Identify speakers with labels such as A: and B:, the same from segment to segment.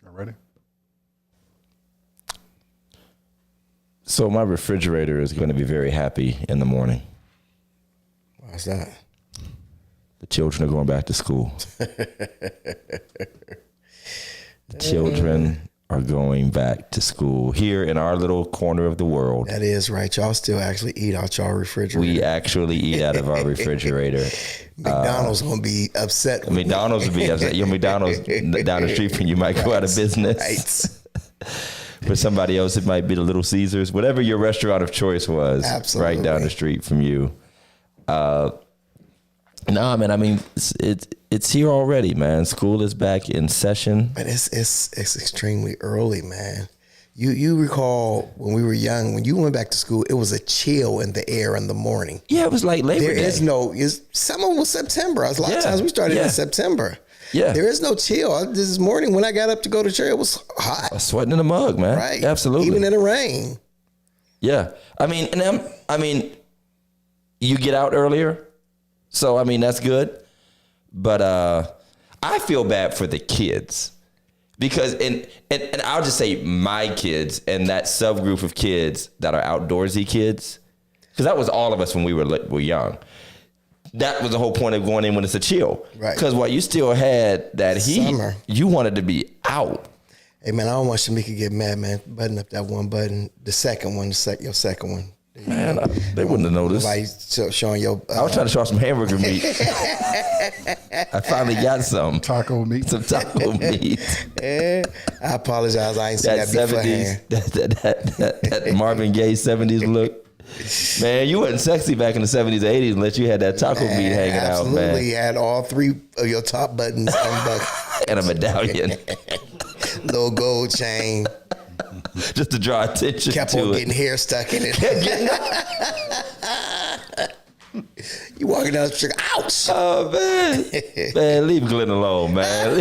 A: You ready?
B: So my refrigerator is going to be very happy in the morning.
C: Why's that?
B: The children are going back to school. The children are going back to school here in our little corner of the world.
C: That is right. Y'all still actually eat out y'all refrigerator.
B: We actually eat out of our refrigerator.
C: McDonald's gonna be upset. With
B: McDonald's would be upset. Your McDonald's down the street from you might go out of business.
C: Right.
B: For somebody else, it might be the Little Caesars, whatever your restaurant of choice was.
C: Absolutely.
B: Right down the street from you. No, man. I mean, it's here already, man. School is back in session.
C: But it's extremely early, man. You recall when we were young, when you went back to school, it was a chill in the air in the morning.
B: Yeah, it was like Labor Day.
C: There is no. Some of them was September. A lot of times we started in September.
B: Yeah.
C: There is no chill. This morning when I got up to go to church, it was hot.
B: I was sweating in the mug, man.
C: Right.
B: Absolutely.
C: Even in the rain.
B: Yeah. I mean, you get out earlier. So, I mean, that's good. But I feel bad for the kids because, and I'll just say my kids and that subgroup of kids that are outdoorsy kids, because that was all of us when we were young. That was the whole point of going in when it's a chill.
C: Right.
B: Because while you still had that heat,
C: Summer.
B: you wanted to be out.
C: Hey, man, I don't want Shamika to get mad, man. Button up that one button. The second one, your second one.
B: Man, they wouldn't have noticed.
C: Nobody showing your...
B: I was trying to show some hamburger meat. I finally got some.
A: Taco meat.
B: Some taco meat.
C: I apologize. I ain't seen that beforehand.
B: That Marvin Gaye 70s look. Man, you wasn't sexy back in the 70s or 80s unless you had that taco meat hanging out, man.
C: Absolutely. Had all three of your top buttons unbuckled.
B: And a medallion.
C: Little gold chain.
B: Just to draw attention
C: Kept
B: to
C: on
B: it.
C: getting hair stuck in it. You walking down the street, ouch!
B: Oh, man. Man, leave Glenn alone, man.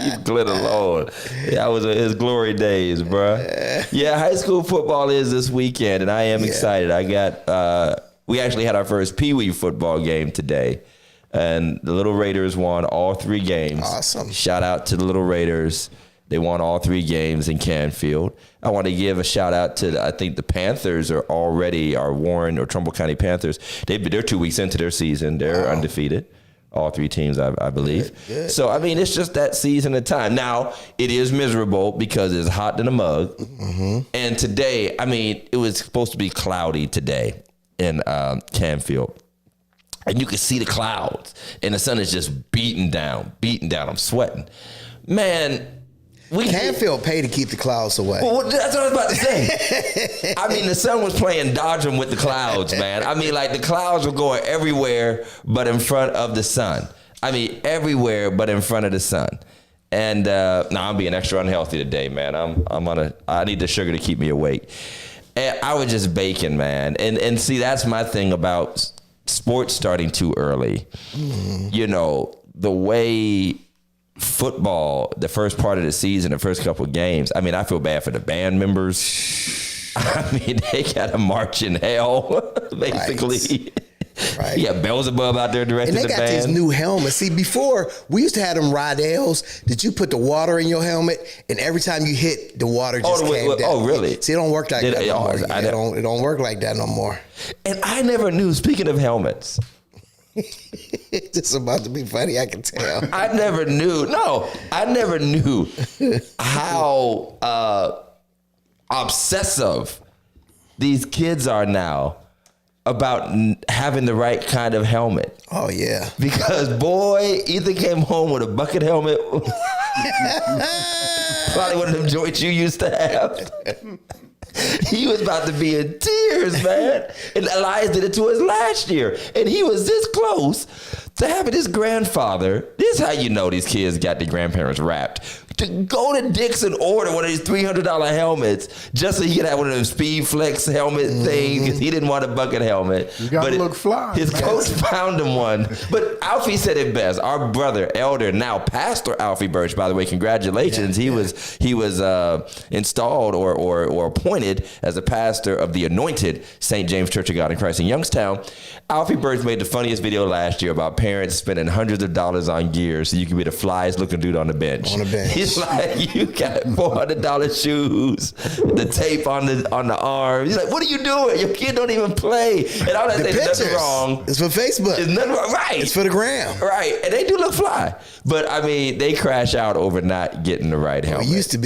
B: Leave Glenn alone. That was his glory days, bro. Yeah, high school football is this weekend, and I am excited. I got, we actually had our first Pee Wee football game today, and the Little Raiders won all 3 games.
C: Awesome.
B: Shout out to the Little Raiders. They won all 3 games in Canfield. I want to give a shout out to, I think the Panthers are already, our Warren or Trumbull County Panthers. They're 2 weeks into their season. They're undefeated. All 3 teams, I believe. Good. So, I mean, it's just that season of time. Now, it is miserable because it's hot in the mug. Mm-hmm. And today, I mean, it was supposed to be cloudy today in Canfield. And you could see the clouds. And the sun is just beating down. I'm sweating. Man,
C: Canfield pay to keep the clouds away.
B: Well, that's what I was about to say. I mean, the sun was playing dodge 'em with the clouds, man. I mean, like the clouds were going everywhere but in front of the sun. I mean, everywhere but in front of the sun. And I'm being extra unhealthy today, man. I need the sugar to keep me awake. And I was just baking, man. And see, that's my thing about sports starting too early. Mm. You know, the way football, the first part of the season, the first couple of games, I mean, I feel bad for the band members. I mean, they got to march in hell, basically.
C: Right.
B: Yeah, Beelzebub out there directing the band.
C: And they got these new helmets. See, before, we used to have them Rydell's that you put the water in your helmet, and every time you hit, the water just came down.
B: Oh, really?
C: See, it don't work like that no more. It don't work like that no more.
B: And I never knew, speaking of helmets,
C: it's about to be funny, I can tell.
B: I never knew how obsessive these kids are now about having the right kind of helmet.
C: Oh, yeah.
B: Because, boy, Ethan came home with a bucket helmet. Probably one of them joints you used to have. He was about to be in tears, man. And Elias did it to us last year. And he was this close to having his grandfather. This is how you know these kids got their grandparents wrapped. to go to Dick's and order one of these $300 helmets just so he could have one of them Speed Flex helmet things because he didn't want a bucket helmet.
A: You gotta look fly.
B: His coach found him one. But Alfie said it best. Our brother, elder, now Pastor Alfie Birch, by the way, congratulations. He was installed or appointed as a pastor of the anointed St. James Church of God in Christ in Youngstown. Alfie Birch made the funniest video last year about parents spending hundreds of dollars on gear so you can be the flyest looking dude on the bench. He's like, you got $400 shoes, the tape on the arm. He's like, what are you doing? Your kid don't even play. And all that thing, nothing wrong.
C: It's for Facebook.
B: It's nothing wrong. Right.
C: It's for the gram.
B: Right. And they do look fly. But I mean, they crash out over not getting the right helmet.
C: It used to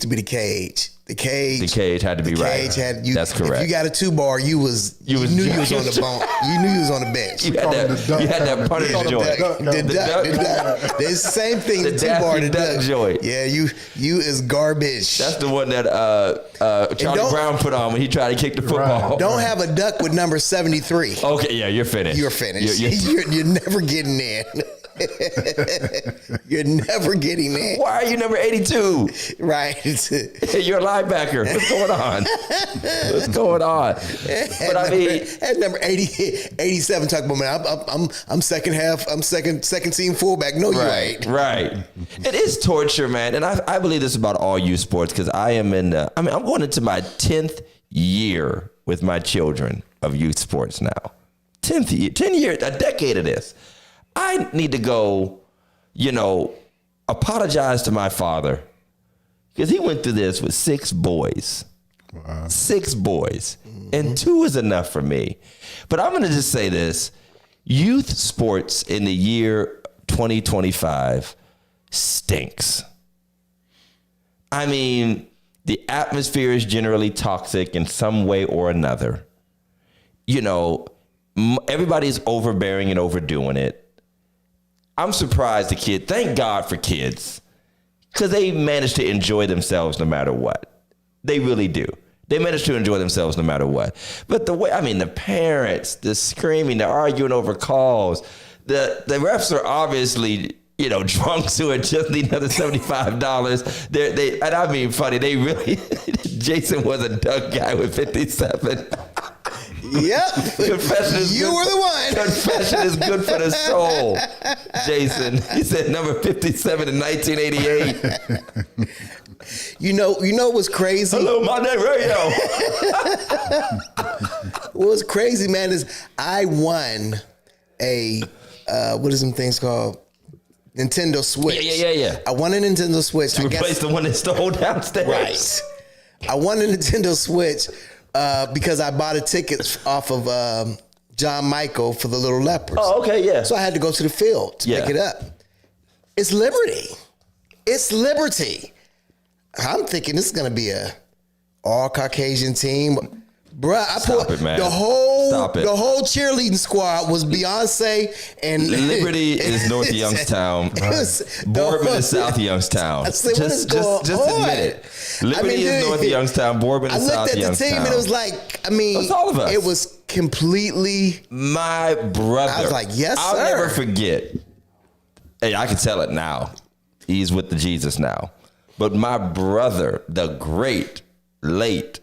C: be the cage. The cage
B: had to be right. That's correct.
C: If you got a 2-bar, you knew you was on the bone. You knew you was on the bench.
B: You had that punter's joint.
C: The duck. It's the same thing. The 2-bar, the duck
B: joint.
C: Yeah, you is garbage.
B: That's the one that Charlie Brown put on when he tried to kick the football.
C: Right. Don't have a duck with number 73.
B: Okay, yeah, you're finished.
C: You're finished. You're never getting in. You're never getting in.
B: Why are you number 82?
C: Right.
B: You're a linebacker. What's going on? What's going on? But I mean,
C: at number 87, talk about, man, I'm second half. I'm second team fullback. No, you ain't.
B: Right. It is torture, man, and I believe this about all youth sports because I'm going into my 10th year with my children of youth sports now. 10 years, a decade of this. I need to go, apologize to my father because he went through this with 6 boys. Wow. 6 boys. Mm-hmm. And 2 is enough for me. But I'm going to just say this. Youth sports in the year 2025 stinks. I mean, the atmosphere is generally toxic in some way or another. Everybody's overbearing and overdoing it. I'm surprised thank God for kids, because they manage to enjoy themselves no matter what. They really do. They manage to enjoy themselves no matter what. But the parents, the screaming, the arguing over calls, the refs are obviously, drunks who are just need another $75. And I mean, funny, they really, Jason was a duck guy with 57.
C: Yep. You were the one.
B: Confession is good for the soul, Jason. He said number 57 in 1988.
C: You know what's crazy?
B: Hello, Monday Radio.
C: What's crazy, man, is I won a, what is them things called? Nintendo Switch.
B: Yeah.
C: I won a Nintendo Switch.
B: To replace the one that's stole downstairs.
C: Right. I won a Nintendo Switch because I bought a ticket off of John Michael for the Little Leopards.
B: Oh, okay, yeah.
C: So I had to go to the field to pick it up. It's liberty. It's liberty. I'm thinking this is going to be a all Caucasian team. Bruh, the whole cheerleading squad was Beyonce and
B: Liberty is North Youngstown. Boardman is South Youngstown. Just admit it. Liberty is North Youngstown. Boardman is South Youngstown. I looked at the team and it was like, it's all of us. It was completely my brother. I was like, yes, I'll never forget. Hey, I can tell it now. He's with the Jesus now. But my brother, the great, late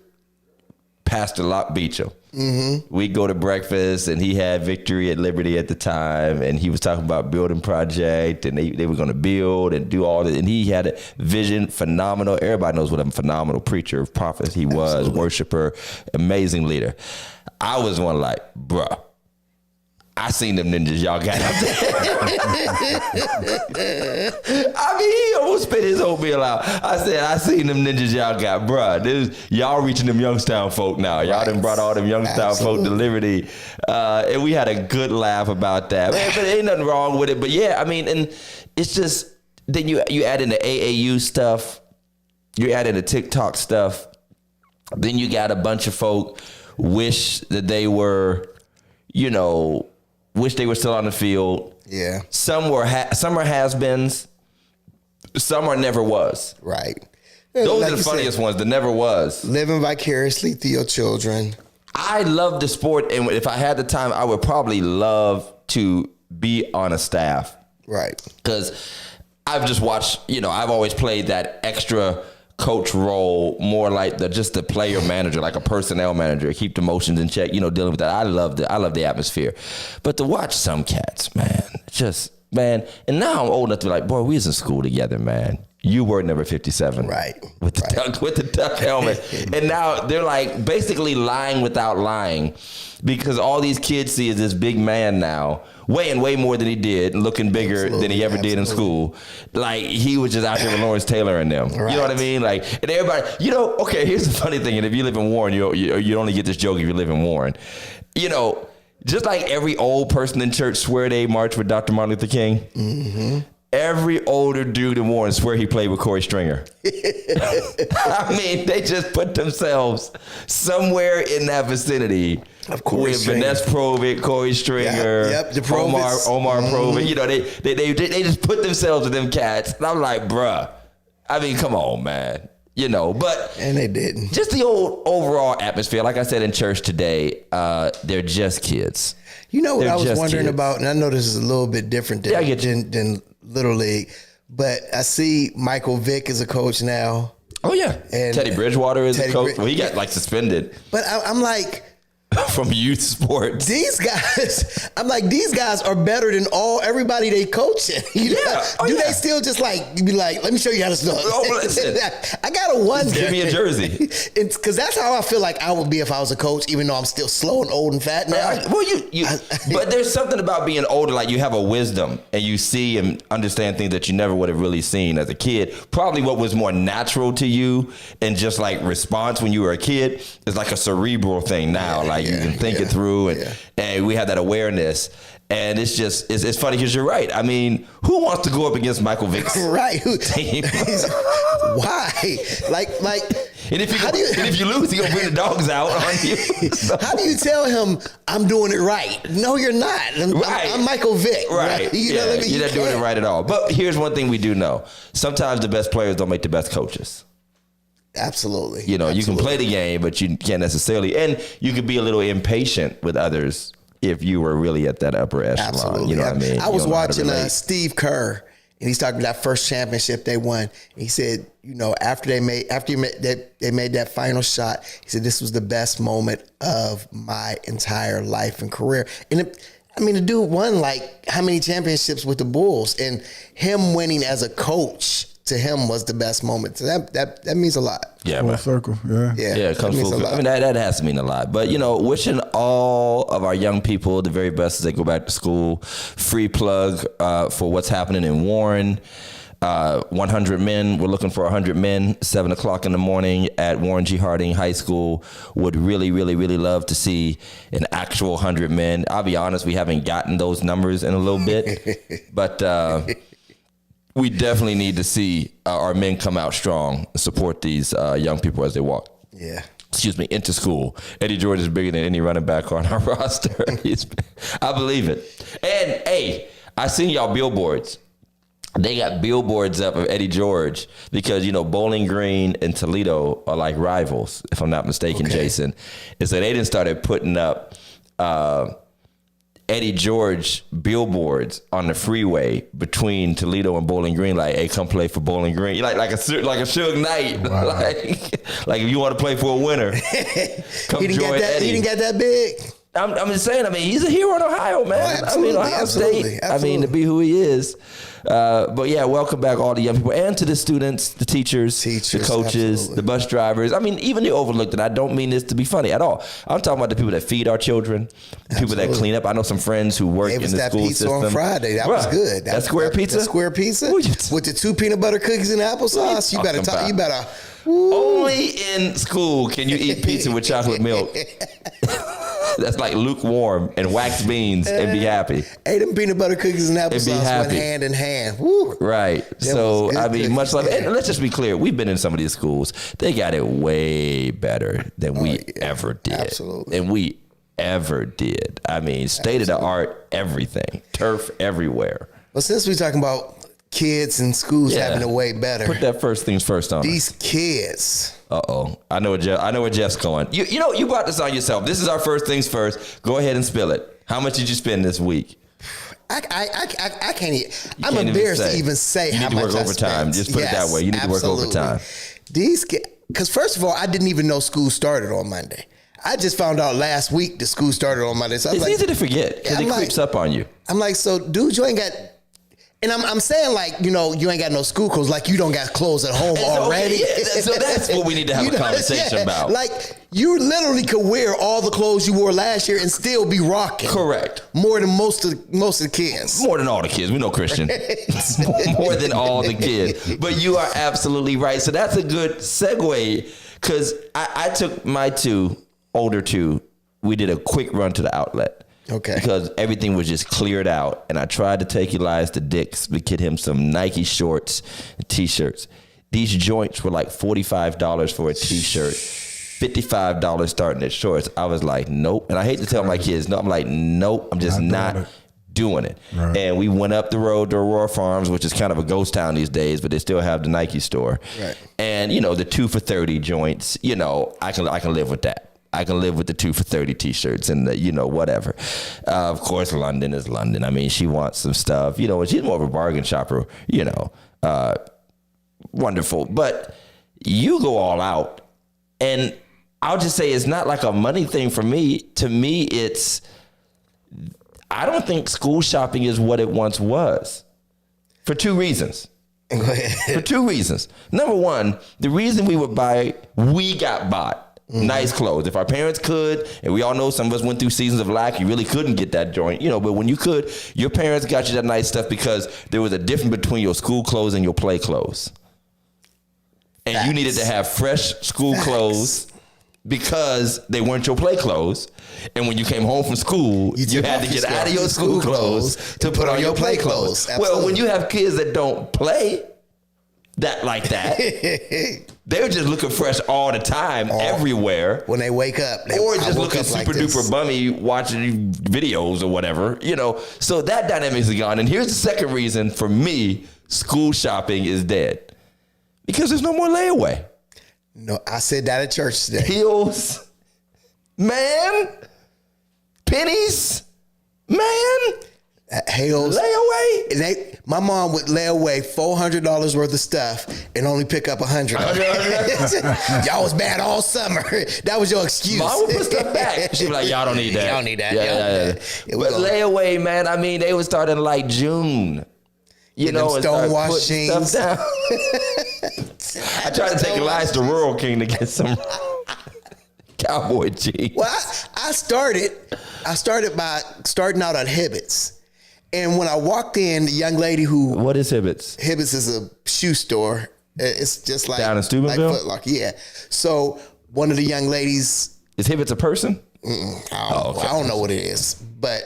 B: Pastor Locke Beecham. Mm-hmm. We go to breakfast and he had Victory at Liberty at the time, and he was talking about building project, and they were going to build and do all that, and he had a vision, phenomenal. Everybody knows what a phenomenal preacher, prophet he was. Absolutely. Worshiper, amazing leader. I was one like, bruh, I seen them ninjas y'all got out there. I mean, he almost spit his oatmeal out. I said, I seen them ninjas y'all got, bruh. Y'all reaching them Youngstown folk now. Y'all done brought all them Youngstown folk to Liberty. And we had a good laugh about that. Man, but ain't nothing wrong with it. But yeah, I mean, and it's just, then you add in the AAU stuff. You add in the TikTok stuff. Then you got a bunch of folk wish that they were, wish they were still on the field. Yeah. Some are has-beens. Some are never was. Right. Those are the funniest ones, the never was. Living vicariously through your children. I love the sport, and if I had the time, I would probably love to be on a staff. Right. Because I've just watched, I've always played that extra coach role, more like just the player manager, like a personnel manager, keep the emotions in check, dealing with that. I love the atmosphere. But to watch some cats, man, and now I'm old enough to be like, boy, we was in school together, man. You were number 57.
C: Right.
B: With the duck helmet. And now they're like basically lying without lying, because all these kids see is this big man now, weighing way more than he did, looking bigger than he ever did in school. Like, he was just out here with Lawrence Taylor and them. Right. You know what I mean? Like, and everybody, okay, here's the funny thing. And if you live in Warren, you only get this joke if you live in Warren. Just like every old person in church swear they marched with Dr. Martin Luther King. Mm-hmm. Every older dude in Warren swear he played with Corey Stringer. I mean, they just put themselves somewhere in that vicinity. Of Corey with Stringer. Vanessa Provitt, Corey Stringer, Omar Provitt. They just put themselves with them cats. And I'm like, bruh, I mean, come on, man. But
C: and they didn't.
B: Just the old overall atmosphere. Like I said in church today, they're just kids.
C: You know what I was wondering about, and I know this is a little bit different than Little League, but I see Michael Vick is a coach now.
B: Oh yeah, and Teddy Bridgewater is a coach. Well, he got suspended.
C: But I'm like,
B: from youth sports.
C: These guys are better than everybody they coaching. Do they still just be like, let me show you how to stuff?
B: Oh, listen.
C: I gotta wonder.
B: Just give me a jersey.
C: It's because that's how I feel like I would be if I was a coach, even though I'm still slow and old and fat now.
B: But there's something about being older, like you have a wisdom and you see and understand things that you never would have really seen as a kid. Probably what was more natural to you and just like response when you were a kid is like a cerebral thing now. You can think it through, and we have that awareness. And it's just, it's funny because you're right. I mean, who wants to go up against Michael Vick's team?
C: Why?
B: And if you lose, he's going to bring the dogs out on you. So.
C: How do you tell him, I'm doing it right? No, you're not. I'm Michael Vick.
B: Right. You're not doing it right at all. But here's one thing we do know. Sometimes the best players don't make the best coaches.
C: Absolutely.
B: You can play the game, but you can't necessarily. And you could be a little impatient with others if you were really at that upper echelon.
C: Absolutely.
B: You know what I mean?
C: I was watching Steve Kerr, and he's talking about that first championship they won. He said, after they made that final shot, he said, this was the best moment of my entire life and career. And the dude won how many championships with the Bulls, and him winning as a coach to him was the best moment. So that means a lot.
B: Yeah,
A: full circle. Yeah,
B: it comes full. I mean, that has to mean a lot. But wishing all of our young people the very best as they go back to school. Free plug for what's happening in Warren. 100 men. We're looking for 100 men. 7:00 in the morning at Warren G. Harding High School. Would really, really, really love to see an actual 100 men. I'll be honest, we haven't gotten those numbers in a little bit, but. We definitely need to see our men come out strong and support these young people as they walk.
C: Yeah.
B: Into school. Eddie George is bigger than any running back on our roster. I believe it. And hey, I seen y'all billboards. They got billboards up of Eddie George because, Bowling Green and Toledo are like rivals, if I'm not mistaken, okay. Jason. And so they didn't started putting up Eddie George billboards on the freeway between Toledo and Bowling Green, like, hey, come play for Bowling Green. Like a Suge Knight. Wow. like if you want to play for a winner, come join Eddie.
C: He didn't get that big.
B: I'm just saying, he's a hero in Ohio, man. Ohio State. Absolutely. To be who he is. But yeah, welcome back all the young people and to the students, the teachers, the coaches, absolutely. The bus drivers. Even the overlooked, and I don't mean this to be funny at all. I'm talking about the people that feed our children, the people that clean up. I know some friends who work in the school system.
C: That pizza on Friday, that was good.
B: That square pizza?
C: That square pizza with the 2 peanut butter cookies and applesauce. You better.
B: Only in school can you eat pizza with chocolate milk. That's like lukewarm and waxed beans and be happy.
C: Ate them peanut butter cookies and applesauce went hand in hand. Woo.
B: Right. So, much love. And let's just be clear. We've been in some of these schools. They got it way better than we ever did.
C: Absolutely.
B: And we ever did. State of the art, everything. Turf everywhere.
C: Well, since we're talking about kids and schools having it way better.
B: Put that first things first on.
C: These kids.
B: Uh-oh. I know where Jeff's going. You brought this on yourself. This is our first things first. Go ahead and spill it. How much did you spend this week?
C: I can't even. I'm embarrassed to even say how much I spent.
B: You need to work overtime. Just put it that way. You need to work overtime.
C: These kids, because first of all, I didn't even know school started on Monday. I just found out last week the school started on Monday. So
B: it's easy to forget because it creeps up on you.
C: I'm like, so dude, you ain't got. And I'm saying, like, you know, you ain't got no school clothes, like you don't got clothes at home already.
B: So that's what we need to have a conversation about.
C: Like, you literally could wear all the clothes you wore last year and still be rocking.
B: Correct.
C: More than most of the kids.
B: More than all the kids. We know Christian. More than all the kids. But you are absolutely right. So that's a good segue because I took my older two. We did a quick run to the outlet.
C: Okay.
B: Because everything was just cleared out. And I tried to take Elias to Dick's to get him some Nike shorts and T-shirts. These joints were like $45 for a T-shirt, $55 starting at shorts. I was like, nope. And I hate to tell my kids, no. I'm like, nope, I'm just not doing it. Right. And we went up the road to Aurora Farms, which is kind of a ghost town these days, but they still have the Nike store.
C: Right.
B: And, you know, the 2 for $30 joints, you know, I can live with that. I can live with the 2 for $30 T-shirts and the, you know, whatever. Of course, London is London. I mean, she wants some stuff, you know, and she's more of a bargain shopper, you know, wonderful. But you go all out, and I'll just say it's not like a money thing for me. To me, I don't think school shopping is what it once was for 2 reasons. For 2 reasons. Number one, the reason we got bought nice clothes. If our parents could, and we all know some of us went through seasons of lack, you really couldn't get that joint, you know, but when you could, your parents got you that nice stuff because there was a difference between your school clothes and your play clothes. And you needed to have fresh school clothes because they weren't your play clothes. And when you came home from school, you had to get out of your school clothes to put on your play clothes. Well, when you have kids that don't play like that, they're just looking fresh all the time, everywhere.
C: When they wake up.
B: Or just looking super duper bummy watching videos or whatever, you know. So that dynamic is gone. And here's the second reason for me, school shopping is dead. Because there's no more layaway.
C: No, I said that at church today.
B: Heels, man, pennies, man.
C: Hales.
B: Layaway?
C: My mom would lay away $400 worth of stuff and only pick up $100. Y'all was bad all summer. That was your excuse.
B: Mom would put stuff back. She'd be like, y'all don't need that.
C: Y'all need that.
B: Yeah. But layaway, man, I mean, they would start in like June. You know,
C: Stonewash jeans.
B: Stuff down. I tried to take Elias to Rural King to get some cowboy jeans.
C: Well, I started by starting out at Hibbett's. And when I walked in, the young lady who...
B: What is Hibbett's?
C: Hibbett's is a shoe store. It's just like...
B: Down in Steubenville?
C: Like Foot Locker, yeah. So one of the young ladies...
B: Is Hibbett's a person?
C: I don't know what it is. But,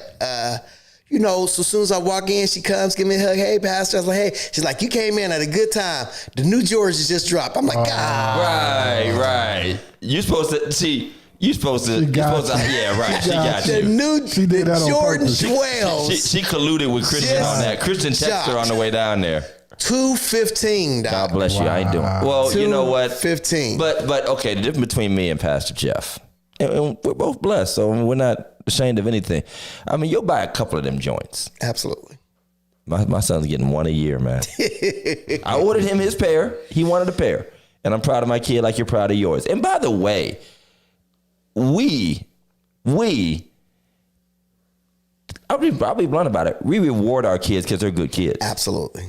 C: you know, so as soon as I walk in, she comes, give me a hug. Hey, Pastor. I was like, hey. She's like, you came in at a good time. The new Jordans just dropped. I'm like, God.
B: Right. You're supposed to... See... Yeah, right. She got you.
C: The new Jordan 12s.
B: She colluded with Christian on that. Christian texted her on the way down there.
C: $215.
B: God bless you. I ain't doing it. Well, you know what?
C: $215.
B: But okay, the difference between me and Pastor Jeff, and we're both blessed, so we're not ashamed of anything. I mean, you'll buy a couple of them joints.
C: Absolutely.
B: My son's getting one a year, man. I ordered him his pair. He wanted a pair. And I'm proud of my kid like you're proud of yours. And by the way, I'll be blunt about it. We reward our kids because they're good kids.
C: Absolutely.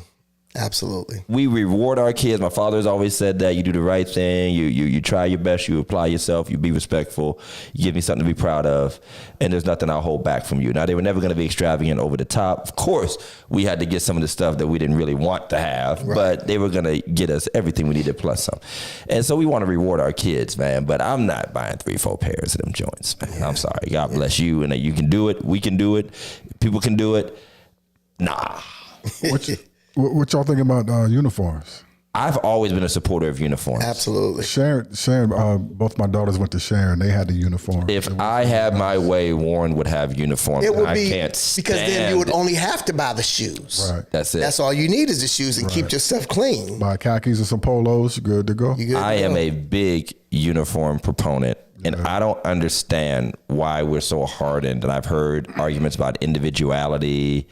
B: We reward our kids. My father's always said that you do the right thing. You try your best. You apply yourself. You be respectful. You give me something to be proud of. And there's nothing I'll hold back from you. Now, they were never going to be extravagant over the top. Of course, we had to get some of the stuff that we didn't really want to have, but they were going to get us everything we needed plus some. And so we want to reward our kids, man. But I'm not buying 3-4 pairs of them joints, man. Yeah. I'm sorry. God bless you. And you can do it. We can do it. People can do it. Nah.
A: What y'all think about uniforms?
B: I've always been a supporter of uniforms.
C: Absolutely.
A: Sharon, both my daughters went to Sharon. They had the uniform.
B: If I had my way, Warren would have uniforms.
C: It would
B: I
C: be
B: can't stand
C: because then you would only have to buy the shoes.
A: Right.
B: That's it.
C: That's all you need is the shoes and keep yourself clean.
A: Buy khakis and some polos. You're good to go.
B: I am a big uniform proponent. And I don't understand why we're so hardened. And I've heard arguments about individuality.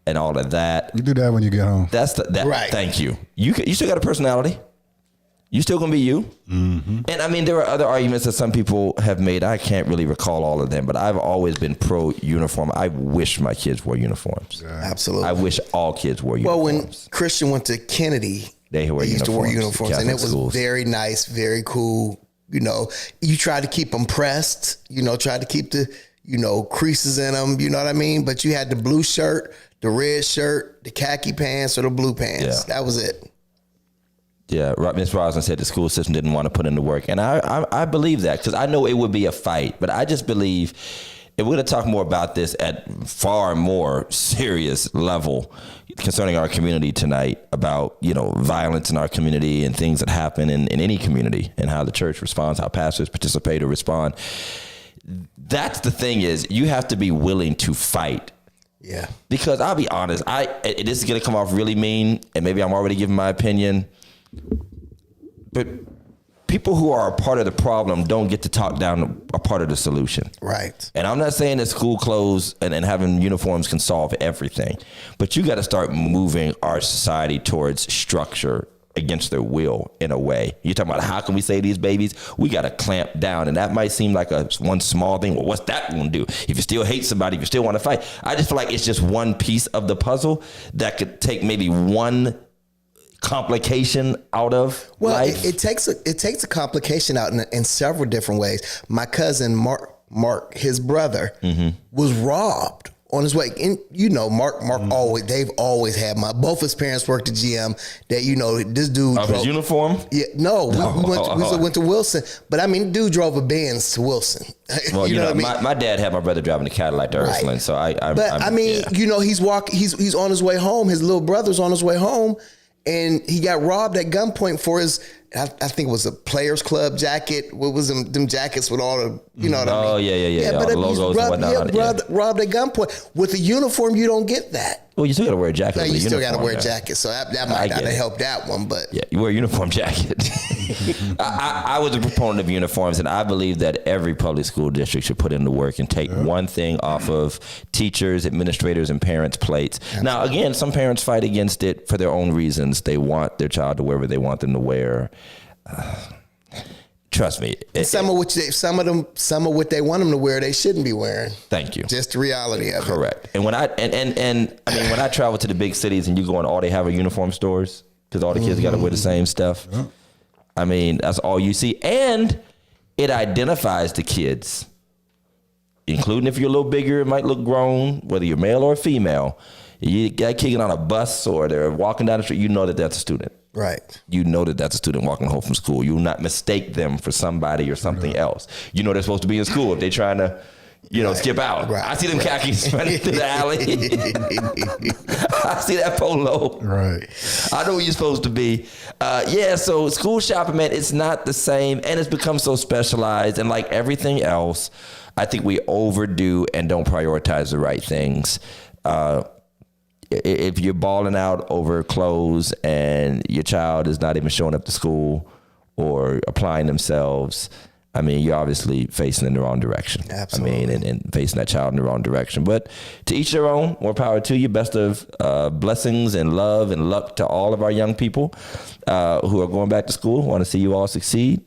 B: and all of that.
A: You do that when you get home.
B: That's that.
C: Right.
B: Thank you. You still got a personality. You still gonna be you. Mm-hmm. And I mean, there are other arguments that some people have made. I can't really recall all of them, but I've always been pro uniform. I wish my kids wore uniforms.
A: Yeah.
C: Absolutely.
B: I wish all kids wore
C: Well,
B: uniforms.
C: when Christian went to Kennedy,
B: They
C: used to wear
B: uniforms,
C: uniforms, and it
B: Catholic
C: was
B: schools.
C: very nice, very cool. You know, you try to keep them pressed. You know, try to keep the creases in them. You know what I mean? But you had the blue shirt, the red shirt, the khaki pants, or the blue pants.
B: Yeah.
C: That was it.
B: Yeah, Ms. Roslin said the school system didn't want to put in the work. And I believe that, because I know it would be a fight. But I just believe, if we're going to talk more about this at far more serious level concerning our community tonight, about, violence in our community and things that happen in any community, and how the church responds, how pastors participate or respond. That's the thing, is you have to be willing to fight.
C: Yeah.
B: Because I'll be honest, this is going to come off really mean, and maybe I'm already giving my opinion, but people who are a part of the problem don't get to talk down a part of the solution.
C: Right.
B: And I'm not saying that school clothes and having uniforms can solve everything, but you got to start moving our society towards structure against their will in a way. You're talking about how can we save these babies? We got to clamp down. And that might seem like one small thing. Well, what's that going to do? If you still hate somebody, if you still want to fight. I just feel like it's just one piece of the puzzle that could take maybe one complication out of life.
C: It takes a complication out in several different ways. My cousin Mark, his brother, was robbed on his way. And Mark they've always had both his parents worked at GM. That this dude
B: of his uniform.
C: Yeah, no, we went to Wilson, but I mean, dude drove a Benz to Wilson.
B: Well,
C: you know what I mean?
B: my dad had my brother driving a Cadillac to Ursuline, so
C: he's walking. He's on his way home. His little brother's on his way home. And he got robbed at gunpoint for his, I think it was a Players Club jacket. What was them jackets with all the, what I mean?
B: Oh, yeah.
C: But
B: the logos and whatnot.
C: Robbed at gunpoint. With a uniform, you don't get that.
B: Well, you still got to wear a jacket.
C: No, you still got to wear a
B: there.
C: jacket. So that might not have helped that one, but.
B: Yeah, you wear a uniform jacket. I was a proponent of uniforms, and I believe that every public school district should put in the work and take one thing off of teachers, administrators, and parents' plates. Absolutely. Now, again, some parents fight against it for their own reasons. They want their child to wear what they want them to wear. Trust me.
C: Some of what they want them to wear, they shouldn't be wearing.
B: Thank you.
C: Just the reality of it.
B: Correct. And when I when I travel to the big cities and you go in, all they have are uniform stores because all the kids got to wear the same stuff. Yeah. I mean, that's all you see, and it identifies the kids, including if you're a little bigger, it might look grown, whether you're male or female. You got a kid on a bus or they're walking down the street, you know that that's a student.
C: Right.
B: You know that that's a student walking home from school. You will not mistake them for somebody or something else. You know they're supposed to be in school if they're trying to, skip out. Right. I see them khakis running through the alley. I see that polo.
A: Right.
B: I know where you're supposed to be. So school shopping, man, it's not the same, and it's become so specialized. And like everything else, I think we overdo and don't prioritize the right things. If you're balling out over clothes and your child is not even showing up to school or applying themselves, I mean, you're obviously facing in the wrong direction.
C: Absolutely.
B: I mean, and facing that child in the wrong direction. But to each their own, more power to you. Best of blessings and love and luck to all of our young people who are going back to school. Want to see you all succeed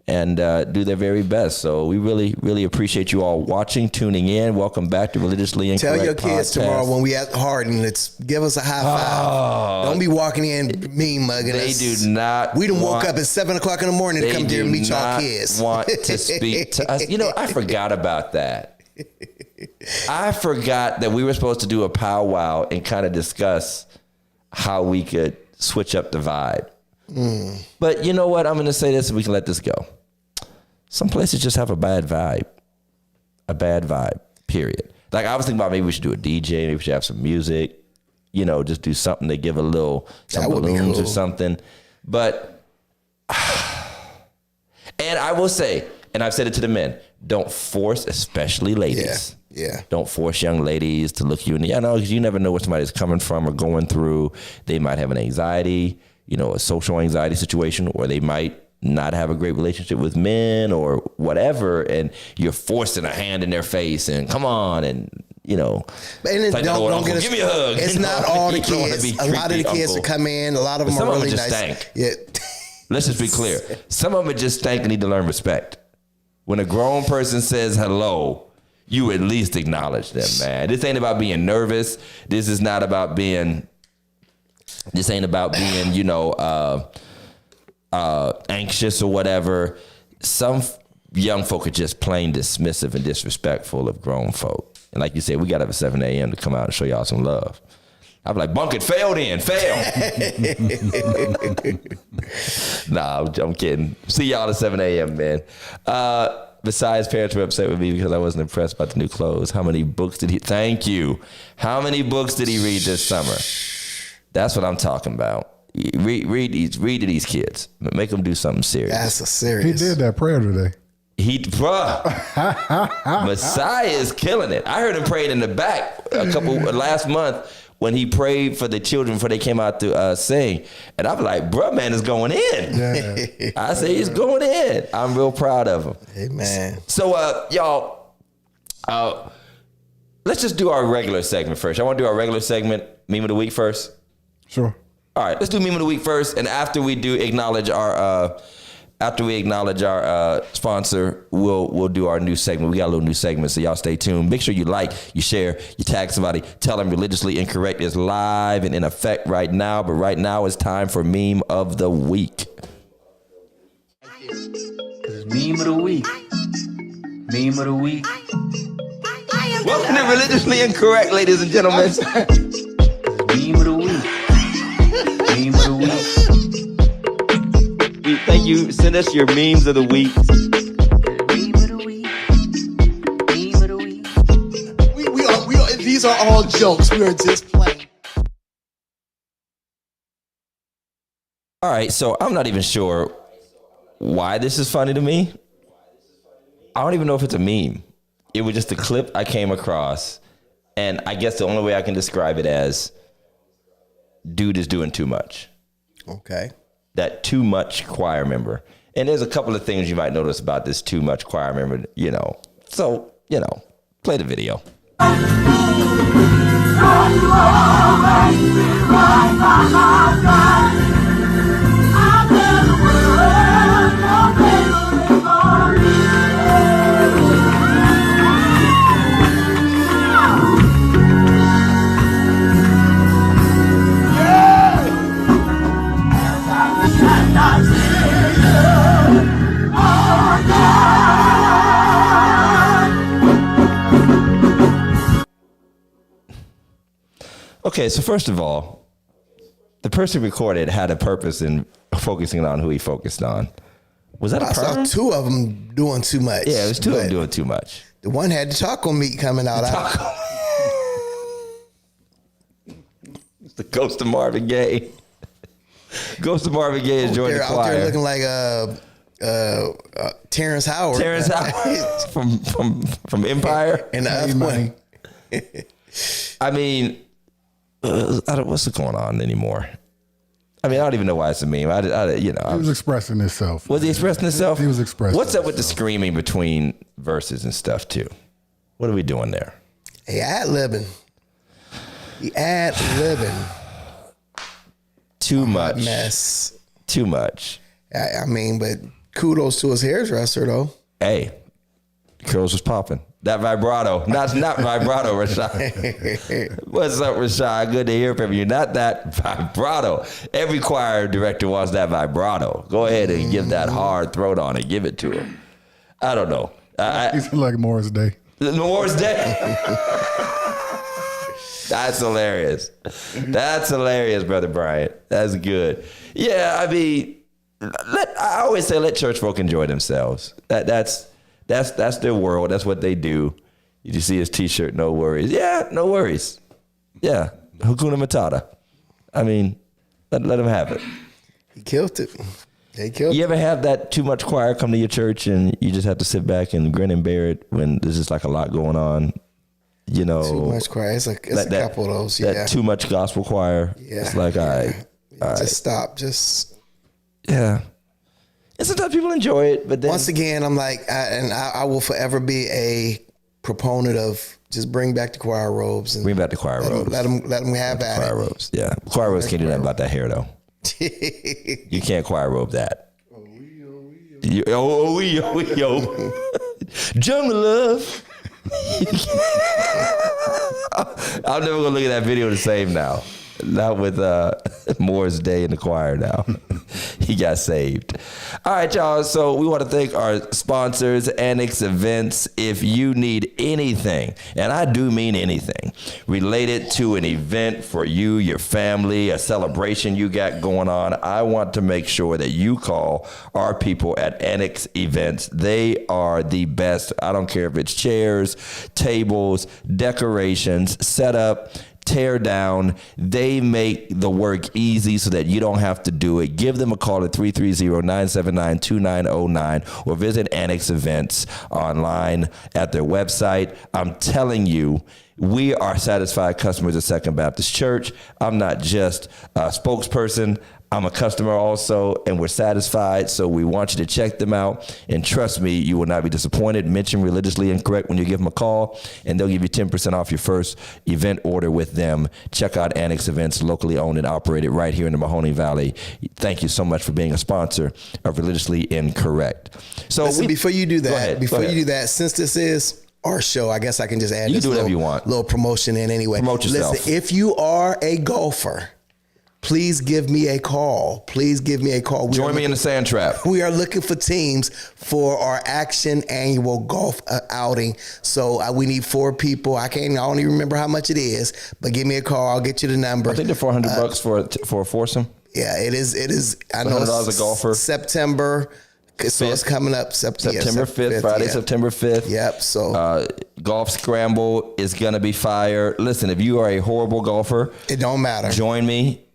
B: and do their very best. So we really, really appreciate you all watching, tuning in. Welcome back to Religiously Incorrect
C: Tell your kids
B: podcast.
C: Tomorrow when we at Hardin, let's give us a high five. Don't be walking in mean mugging
B: They
C: us.
B: do not.
C: We done woke up at 7 o'clock in the morning to come here and meet y'all kids.
B: Want to speak to us? I forgot about that. I forgot that we were supposed to do a powwow and kind of discuss how we could switch up the vibe. But you know what? I'm going to say this and we can let this go. Some places just have a bad vibe, period. Like I was thinking about maybe we should do a DJ, maybe we should have some music, just do something to give some balloons or something. But, and I will say, and I've said it to the men, don't force, especially ladies.
C: Yeah.
B: Don't force young ladies to look you in the eye, because you never know where somebody's coming from or going through. They might have an anxiety, a social anxiety situation, or they might not have a great relationship with men or whatever, and you're forcing a hand in their face and come on, and you know.
C: And then
B: like, no,
C: don't get us.
B: give me a hug.
C: It's
B: You
C: not
B: know,
C: all the
B: you don't wanna
C: kids.
B: be
C: A lot of the
B: creepy
C: kids that
B: uncle.
C: come in, a lot of them
B: But some
C: are
B: of them
C: really
B: just
C: nice.
B: stank.
C: Yeah.
B: Let's just be clear. Some of them just stank and need to learn respect. When a grown person says hello, you at least acknowledge them, man. This ain't about being nervous. This is not about being. This ain't about being, you know, anxious or whatever. Some young folk are just plain dismissive and disrespectful of grown folk. And like you said, we got up at 7 a.m. to come out and show y'all some love. I'm like, bunk it, fail then, fail. Nah, I'm kidding. See y'all at 7 a.m., man. Besides, parents were upset with me because I wasn't impressed by the new clothes. How many books did he? Thank you. How many books did he read this summer? That's what I'm talking about. Read to these kids. Make them do something serious.
C: That's a
A: He
C: serious.
A: did that prayer today.
B: Messiah is killing it. I heard him praying in the back last month when he prayed for the children before they came out to sing. And I'm like, bruh, man is going in.
A: Yeah.
B: I say he's going in. I'm real proud of him.
C: Amen.
B: So, y'all, let's just do our regular segment first. I want to do our regular segment, meme of the week first.
A: Sure.
B: All right, let's do meme of the week first, and after we acknowledge our sponsor, we'll do our new segment. We got a little new segment, so y'all stay tuned. Make sure you like, you share, you tag somebody, tell them Religiously Incorrect is live and in effect right now. But right now it's time for meme of the week.
D: Meme of the week. Meme of the week.
B: Welcome to Religiously Incorrect, ladies and gentlemen.
D: Meme of the week. Meme of the week.
B: Thank you. Send us your memes of the week.
D: Meme of the week. Meme of the week.
E: We are, these are all jokes. We are just playing.
B: All right, so I'm not even sure why this is funny to me. I don't even know if it's a meme. It was just a clip I came across, and I guess the only way I can describe it as dude is doing too much.
C: Okay.
B: That too much choir member. And there's a couple of things you might notice about this too much choir member, you know. So, you know, play the video. Okay, so first of all, the person recorded had a purpose in focusing on who he focused on. Was that a
C: I saw
B: perm?
C: two of them doing too much.
B: Yeah, it was two of them
C: But
B: doing too much.
C: The one had the taco meat coming out.
B: The Ghost of Marvin Gaye. Ghost of Marvin Gaye is joining the
C: They're out there
B: choir.
C: looking like Terrence Howard.
B: Terrence Howard from Empire.
C: And the other one.
B: I mean, what's going on anymore? I mean, I don't even know why it's a meme.
A: He was expressing himself.
B: Was he expressing himself?
A: He was expressing
B: What's up with the
A: himself.
B: screaming between verses and stuff too? What are we doing there?
C: He ad-libbing. He ad-libbing.
B: Too much.
C: Mess.
B: Too much.
C: I mean, but kudos to his hairdresser, though.
B: Hey, curls was popping. That vibrato. Not vibrato, Rashad. What's up, Rashad? Good to hear from you. Not that vibrato. Every choir director wants that vibrato. Go ahead and give that hard throat on it. Give it to him. I don't know.
A: He's like Morris Day.
B: Morris Day. That's hilarious. That's hilarious, Brother Bryant. That's good. Yeah, I mean, I always say let church folk enjoy themselves. That's their world. That's what they do. You just see his T-shirt, no worries. Yeah, no worries. Yeah, Hakuna Matata. I mean, let him have it.
C: He killed it. They killed
B: You
C: it.
B: ever have that too much choir come to your church and you just have to sit back and grin and bear it when there's just like a lot going on? You know,
C: Too much choir. It's a couple of those.
B: That
C: Yeah.
B: too much gospel choir.
C: Yeah.
B: It's like, all right.
C: Just stop. Just
B: Yeah. And sometimes people enjoy it, but then
C: once again, I'm like, I will forever be a proponent of just bring back the choir robes and
B: Bring back the choir robes.
C: Let them have at
B: Choir
C: it.
B: robes. Yeah. Choir robes can't do nothing about that hair, though. You can't choir robe that. Yo. Jungle Love. I'm never gonna look at that video the same now. Not with Moore's Day in the choir now. He got saved. All right, y'all. So we want to thank our sponsors, Annex Events. If you need anything, and I do mean anything, related to an event for you, your family, a celebration you got going on, I want to make sure that you call our people at Annex Events. They are the best. I don't care if it's chairs, tables, decorations, setup, tear down. They make the work easy so that you don't have to do it. Give them a call at 330-979-2909 or visit Annex Events online at their website. I'm telling you, we are satisfied customers at Second Baptist Church. I'm not just a spokesperson. I'm a customer also, and we're satisfied, so we want you to check them out. And trust me, you will not be disappointed. Mention Religiously Incorrect when you give them a call, and they'll give you 10% off your first event order with them. Check out Annex Events, locally owned and operated right here in the Mahoning Valley. Thank you so much for being a sponsor of Religiously Incorrect. So
C: Listen, before you do that,
B: Go ahead.
C: since this is our show, I guess I can just add
B: You
C: this
B: can do whatever
C: little,
B: you want.
C: little promotion in anyway.
B: Promote yourself.
C: Listen, if you are a golfer, please give me a call. Please give me a call.
B: Join me in the sand trap.
C: We are looking for teams for our Action annual golf outing. So we need 4 people. I don't even remember how much it is, but give me a call. I'll get you the number.
B: I think they're $400 for a foursome.
C: Yeah, it is. I know
B: $100
C: it's
B: a golfer.
C: September. So it's coming up
B: September 5th, Friday,
C: yeah.
B: September 5th.
C: Yep. So
B: Golf Scramble is going to be fire. Listen, if you are a horrible golfer,
C: it don't matter.
B: join me.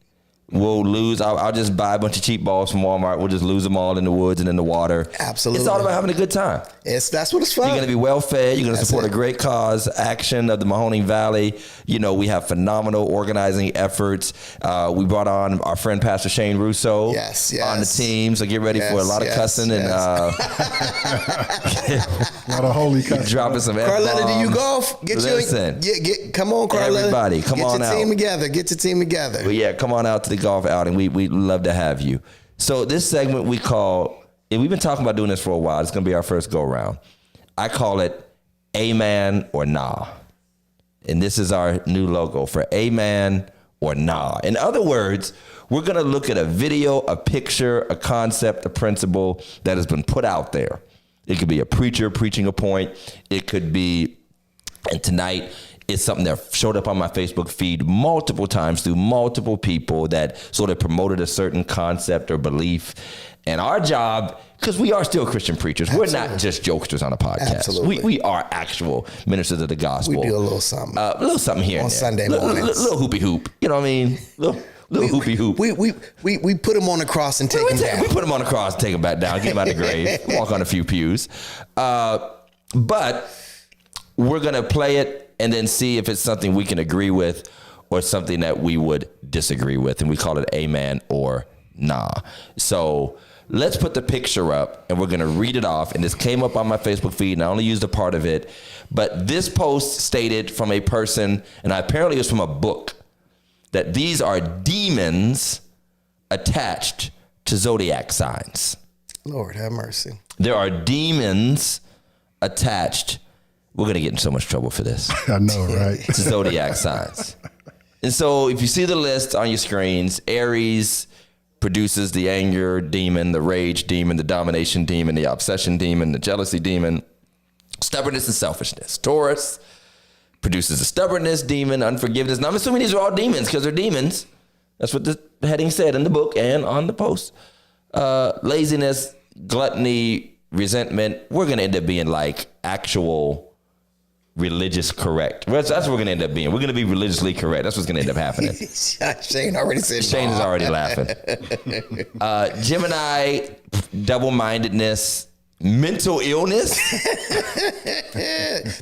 B: We'll lose. I'll just buy a bunch of cheap balls from Walmart. We'll just lose them all in the woods and in the water.
C: Absolutely.
B: It's all about having a good time.
C: That's what it's fun.
B: You're going to be well fed. You're going to
C: That's
B: support
C: it.
B: a great cause, Action of the Mahoning Valley. You know, we have phenomenal organizing efforts. We brought on our friend Pastor Shane Russo
C: Yes.
B: on the team. So get ready for a lot of cussing and
A: A lot of holy cussing.
B: dropping some
C: Carletta, do you
B: F-bombs.
C: golf?
B: Listen.
C: Come on, Carletta.
B: Everybody, come on
C: Get your
B: out.
C: team together. Get your team together.
B: But yeah, come on out to the golf outing. We'd love to have you. So this segment we call, and we've been talking about doing this for a while. It's going to be our first go around. I call it Amen or Nah. And this is our new logo for Amen or Nah. In other words, we're going to look at a video, a picture, a concept, a principle that has been put out there. It could be a preacher preaching a point. It could be, and tonight, it's something that showed up on my Facebook feed multiple times through multiple people that sort of promoted a certain concept or belief. And our job, because we are still Christian preachers, we're not just jokesters on a podcast.
C: Absolutely.
B: We are actual ministers of the gospel.
C: We do a little something.
B: A little something here
C: On
B: and there.
C: Sunday
B: Little
C: mornings.
B: hoopy hoop. You know what I mean? Little hoopy hoop.
C: We put them on the cross and take them down.
B: We put them on the cross, take them back down, get them out of the grave, walk on a few pews. But we're going to play it and then see if it's something we can agree with or something that we would disagree with. And we call it Amen or Nah. So let's put the picture up and we're going to read it off. And this came up on my Facebook feed and I only used a part of it. But this post stated from a person, and apparently it was from a book, that these are demons attached to zodiac signs.
C: Lord have mercy.
B: There are demons attached. We're going to get in so much trouble for this.
A: I know, right?
B: To zodiac signs. And so if you see the list on your screens, Aries produces the anger demon, the rage demon, the domination demon, the obsession demon, the jealousy demon, stubbornness and selfishness. Taurus produces the stubbornness demon, unforgiveness. Now I'm assuming these are all demons because they're demons. That's what the heading said in the book and on the post. Laziness, gluttony, resentment. We're going to end up being like actual religious correct. That's what we're going to end up being. We're going to be religiously correct. That's what's going to end up happening.
C: Shane already said
B: Shane is already laughing. Gemini, double-mindedness, mental illness,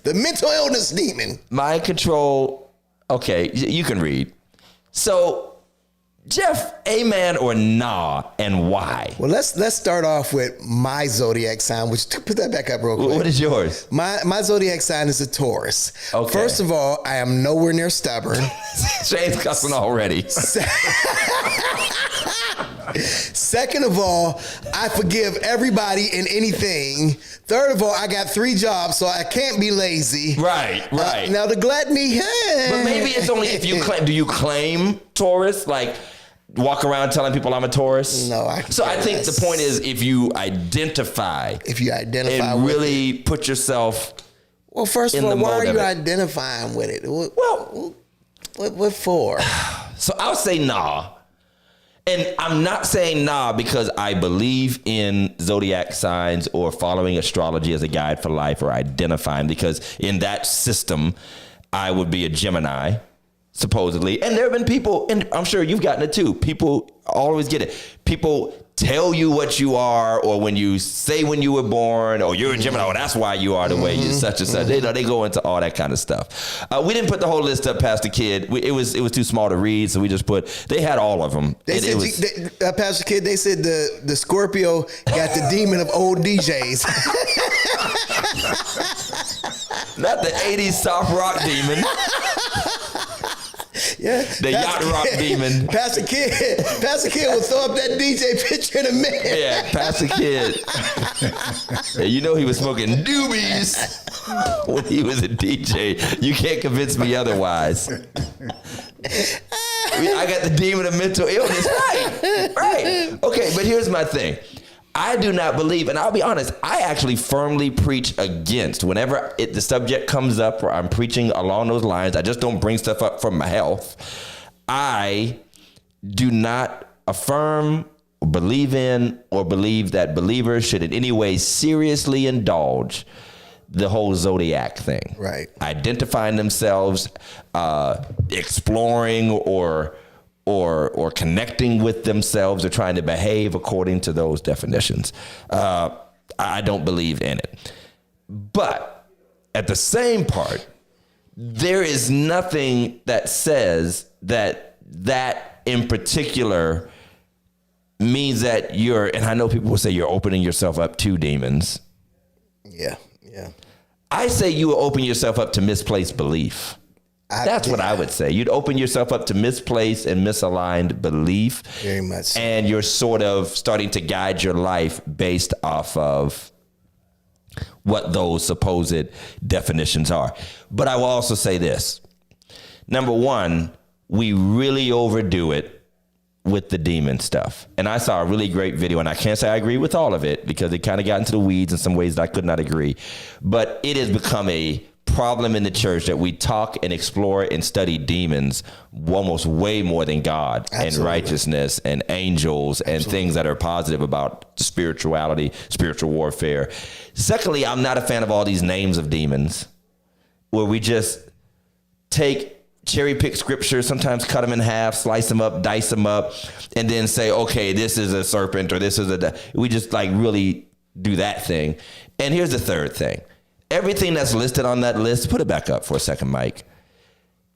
C: the mental illness demon.
B: mind control. Okay, you can read. So Jeff, amen or nah, and why?
C: Well, let's start off with my zodiac sign, which put that back up real quick.
B: What is yours?
C: My zodiac sign is a Taurus.
B: Okay.
C: First of all, I am nowhere near stubborn.
B: Shane's cussing already.
C: Second of all, I forgive everybody and anything. Third of all, I got 3 jobs, so I can't be lazy.
B: Right.
C: Now the gluttony,
B: But maybe it's only if you claim. Do you claim Taurus? Like walk around telling people I'm a Taurus?
C: No, I
B: think the point is if you identify. And
C: with
B: really
C: it.
B: put yourself.
C: Well, first of
B: in
C: all,
B: the
C: why
B: mode
C: are
B: of
C: you
B: it.
C: identifying with it?
B: Well,
C: What for?
B: So I'll say nah. And I'm not saying nah because I believe in zodiac signs or following astrology as a guide for life or identifying, because in that system, I would be a Gemini, supposedly. And there have been people, and I'm sure you've gotten it too. People always get it. People tell you what you are, or when you say when you were born, or you're a Gemini, oh, that's why you are the way you're such and such. They go into all that kind of stuff. We didn't put the whole list up past the kid. It was too small to read, so we just they had all of them.
C: They said, Pastor Kid, they said the Scorpio got the demon of old DJs.
B: Not the 80s soft rock demon.
C: Yeah,
B: The yacht rock demon.
C: Pastor Kid will throw up that DJ picture in a minute.
B: Yeah, Pastor Kid. Yeah, you know he was smoking doobies when he was a DJ. You can't convince me otherwise. I got the demon of mental illness. Right. Okay, but here's my thing. I do not believe, and I'll be honest, I actually firmly preach against whenever the subject comes up or I'm preaching along those lines. I just don't bring stuff up for my health. I do not affirm, believe in, or believe that believers should in any way seriously indulge the whole zodiac thing.
C: Right.
B: Identifying themselves, exploring or connecting with themselves or trying to behave according to those definitions. I don't believe in it. But at the same part, there is nothing that says that in particular means that and I know people will say you're opening yourself up to demons.
C: Yeah.
B: I say you will open yourself up to misplaced belief. That's what I would say. You'd open yourself up to misplaced and misaligned belief.
C: Very much so.
B: And you're sort of starting to guide your life based off of what those supposed definitions are. But I will also say this. Number one, we really overdo it with the demon stuff. And I saw a really great video, and I can't say I agree with all of it because it kind of got into the weeds in some ways that I could not agree. But it has become a problem in the church that we talk and explore and study demons almost way more than God. Absolutely. And righteousness and angels and things that are positive about spirituality, spiritual warfare. Secondly, I'm not a fan of all these names of demons where we just cherry pick scripture, sometimes cut them in half, slice them up, dice them up, and then say, okay, this is a serpent or this is we just really do that thing. And here's the third thing. Everything that's listed on that list, put it back up for a second, Mike.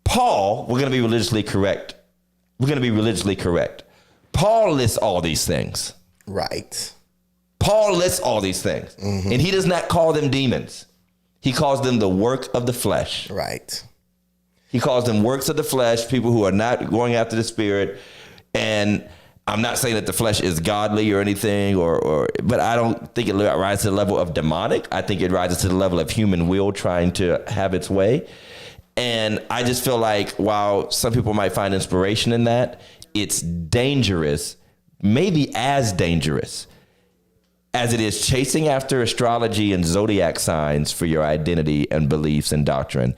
B: Paul, we're going to be religiously correct. Paul lists all these things.
C: Right.
B: Paul lists all these things. Mm-hmm. And he does not call them demons. He calls them the work of the flesh.
C: Right.
B: He calls them works of the flesh, people who are not going after the spirit. And I'm not saying that the flesh is godly or anything, but I don't think it rises to the level of demonic. I think it rises to the level of human will trying to have its way. And I just feel like while some people might find inspiration in that, it's dangerous, maybe as dangerous as it is chasing after astrology and zodiac signs for your identity and beliefs and doctrine.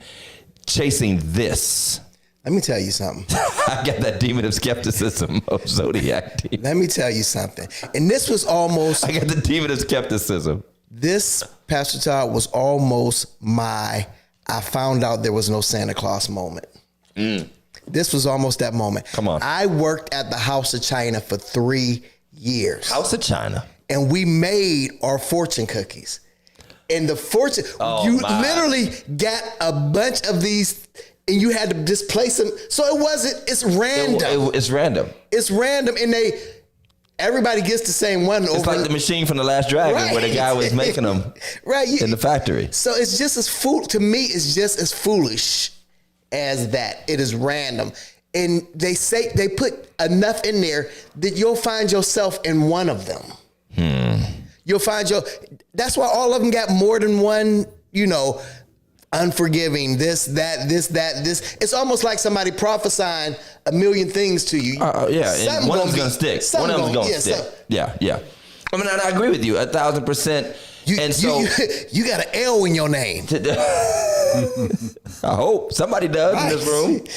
B: Chasing this.
C: Let me tell you something.
B: I got that demon of skepticism of zodiac demon.
C: Let me tell you something. And this was almost...
B: I got the demon of skepticism.
C: This, Pastor Todd, was almost I found out there was no Santa Claus moment. This was almost that moment.
B: Come on.
C: I worked at the House of China for 3 years.
B: House of China.
C: And we made our fortune cookies. And the fortune, literally got a bunch of these and you had to displace them. So it wasn't. It's random.
B: It's random.
C: It's random, and everybody gets the same one.
B: It's like the machine from The Last Dragon,
C: Right.
B: where the guy was making them
C: right
B: in the factory.
C: So it's just as to me, it's just as foolish as that. It is random. And they put enough in there that you'll find yourself in one of them. You'll find that's why all of them got more than one, unforgiving, this. It's almost like somebody prophesying a million things to you.
B: And one of them's going to stick. One of them's going to stick. Yeah. I mean, I agree with you 1,000%.
C: You got an L in your name.
B: I hope somebody does in this room.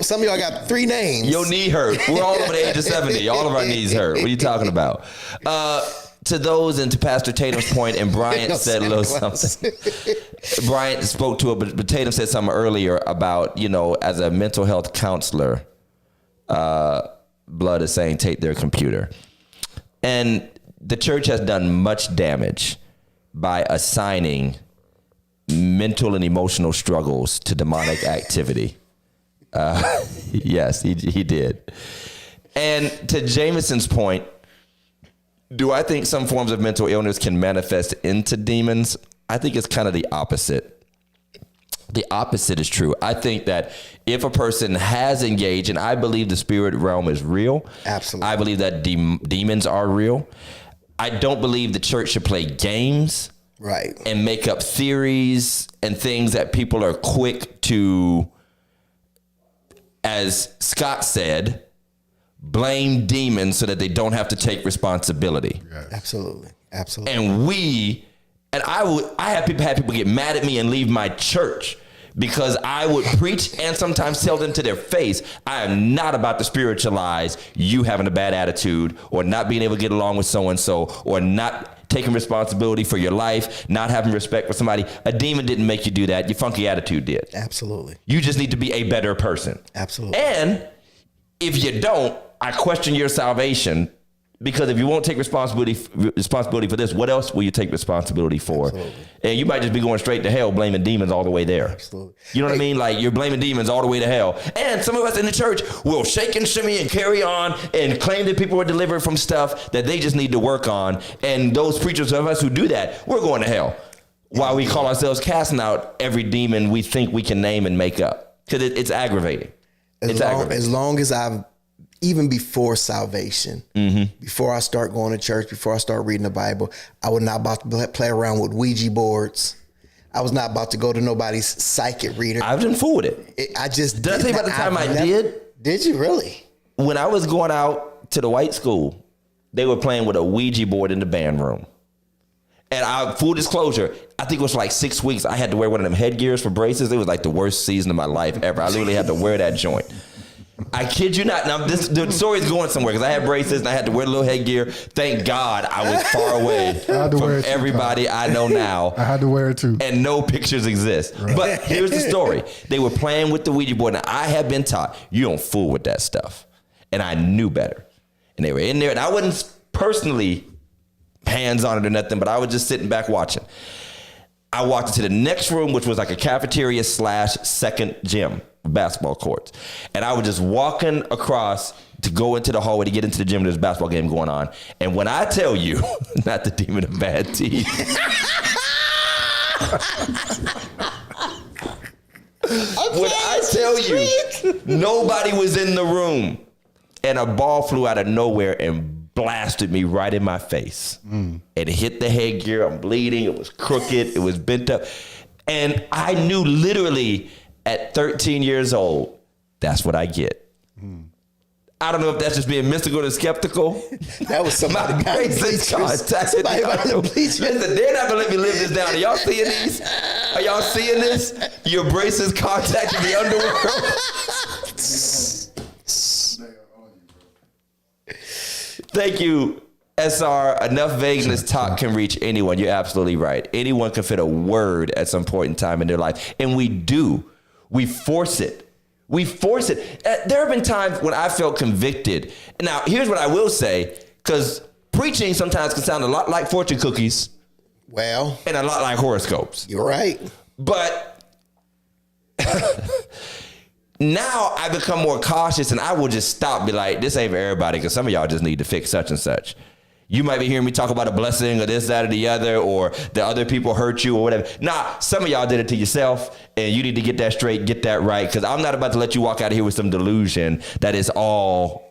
C: Some of y'all got 3 names.
B: Your knee hurt. We're all over the age of 70. All of our knees hurt. What are you talking about? To those, and to Pastor Tatum's point, and Bryant said a little something. Bryant spoke to it, but Tatum said something earlier about, as a mental health counselor, Blood is saying take their computer. And the church has done much damage by assigning mental and emotional struggles to demonic activity. Yes, he did. And to Jameson's point, do I think some forms of mental illness can manifest into demons? I think it's kind of the opposite. The opposite is true. I think that if a person has engaged, and I believe the spirit realm is real.
C: Absolutely.
B: I believe that demons are real. I don't believe the church should play games.
C: Right.
B: And make up theories and things that people are quick to, as Scott said, blame demons so that they don't have to take responsibility.
A: Yes.
C: Absolutely.
B: And I have people get mad at me and leave my church because I would preach and sometimes tell them to their face, I am not about to spiritualize you having a bad attitude or not being able to get along with so-and-so or not taking responsibility for your life, not having respect for somebody. A demon didn't make you do that. Your funky attitude did.
C: Absolutely.
B: You just need to be a better person.
C: Absolutely.
B: And if you don't, I question your salvation, because if you won't take responsibility for this, what else will you take responsibility for?
C: Absolutely.
B: And you might just be going straight to hell blaming demons all the way there.
C: Absolutely.
B: You know what I mean? Like, you're blaming demons all the way to hell. And some of us in the church will shake and shimmy and carry on and claim that people are delivered from stuff that they just need to work on. And those preachers of us who do that, we're going to hell. While we call ourselves casting out every demon we think we can name and make up. Because it's aggravating.
C: As long as I've, even before salvation, before I start going to church, before I start reading the Bible, I was not about to play around with Ouija boards. I was not about to go to nobody's psychic reader.
B: I've done fool with it.
C: Did I
B: tell you about the time I did?
C: Did you really?
B: When I was going out to the white school, they were playing with a Ouija board in the band room. And full disclosure, I think it was like 6 weeks. I had to wear one of them headgears for braces. It was like the worst season of my life ever. I literally had to wear that joint. I kid you not. Now, the story's going somewhere because I had braces and I had to wear the little headgear. Thank God I was far away from everybody I know now.
A: I had to wear it too.
B: And no pictures exist. Right. But here's the story. They were playing with the Ouija board. Now, I had been taught, you don't fool with that stuff. And I knew better. And they were in there. And I wasn't personally hands on it or nothing, but I was just sitting back watching. I walked into the next room, which was like a cafeteria / second gym, basketball courts. And I was just walking across to go into the hallway to get into the gym. There's a basketball game going on. And when I tell you, not the demon of bad teeth. When I tell you, nobody was in the room. And a ball flew out of nowhere and blasted me right in my face. It hit the headgear. I'm bleeding. It was crooked. It was bent up. And I knew literally at 13 years old, that's what I get. I don't know if that's just being mystical and skeptical.
C: That was somebody.
B: My braces contacted me. Listen, they're not gonna let me live this down. Are y'all seeing these? Are y'all seeing this? Your braces contacted the underworld. Thank you, SR. Enough vagueness talk can reach anyone. You're absolutely right. Anyone can fit a word at some point in time in their life. And we do. We force it. We force it. There have been times when I felt convicted. Now, here's what I will say, because preaching sometimes can sound a lot like fortune cookies.
C: Well.
B: And a lot like horoscopes.
C: You're right.
B: But Now I become more cautious and I will just stop, be like, this ain't for everybody, because some of y'all just need to fix such and such. You might be hearing me talk about a blessing or this, that, or the other, or the other people hurt you or whatever. Nah, some of y'all did it to yourself, and you need to get that straight, get that right, because I'm not about to let you walk out of here with some delusion that is all,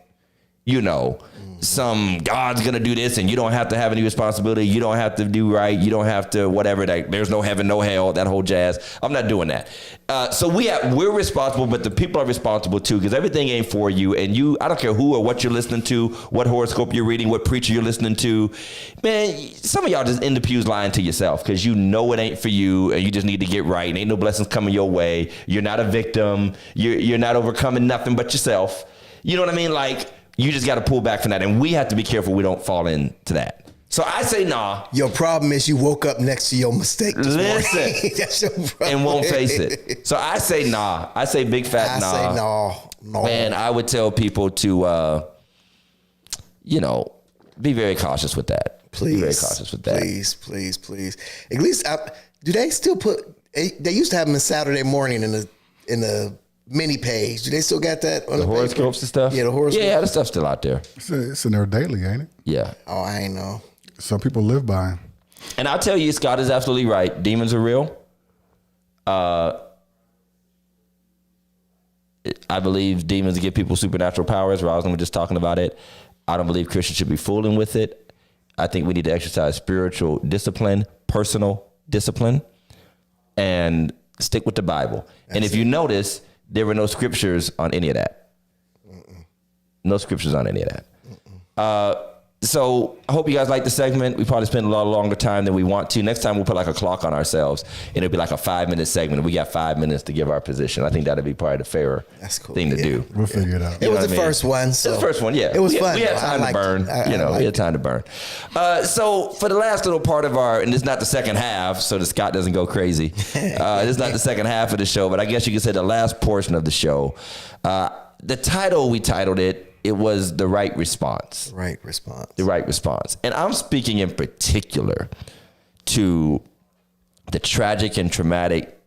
B: some God's going to do this and you don't have to have any responsibility. You don't have to do right. You don't have to whatever. There's no heaven, no hell, that whole jazz. I'm not doing that. So we're responsible, but the people are responsible too, because everything ain't for you. And I don't care who or what you're listening to, what horoscope you're reading, what preacher you're listening to. Man, some of y'all just in the pews lying to yourself because you know it ain't for you and you just need to get right. And ain't no blessings coming your way. You're not a victim. You're not overcoming nothing but yourself. You know what I mean? Like, you just got to pull back from that. And we have to be careful we don't fall into that. So I say nah.
C: Your problem is you woke up next to your mistake this morning. That's your problem.
B: And won't face it. So I say nah. I say big fat nah.
C: I say no.
B: And I would tell people to, be very cautious with that.
C: Please.
B: Be very cautious with that.
C: Please. At least, do they still put, they used to have them Saturday morning in the mini page. Do they still got that on the
B: horoscopes
C: paper?
B: and stuff?
C: Yeah, the horoscopes.
B: Yeah, the stuff's still out there.
A: It's in there daily, ain't it?
B: Yeah.
C: Oh, I ain't know.
A: Some people live by 'em.
B: And I'll tell you, Scott is absolutely right. Demons are real. I believe demons give people supernatural powers. Rosalind was just talking about it. I don't believe Christians should be fooling with it. I think we need to exercise spiritual discipline, personal discipline, and stick with the Bible. And if you notice, there were no scriptures on any of that. No scriptures on any of that. So I hope you guys like the segment. We probably spent a lot longer time than we want to. Next time we'll put like a clock on ourselves and it'll be like a 5-minute segment. We got 5 minutes to give our position. I think that'd be probably the fairer thing to do.
A: We'll figure it out.
C: It was the first one. So.
B: It was the first one, yeah.
C: It was fun.
B: We had time to burn. We had time to burn. So for the last little part of and this is not the second half, so that Scott doesn't go crazy. This is not the second half of the show, but I guess you could say the last portion of the show. The title, we titled it was The Right Response.
C: Right response.
B: The right response. And I'm speaking in particular to the tragic and traumatic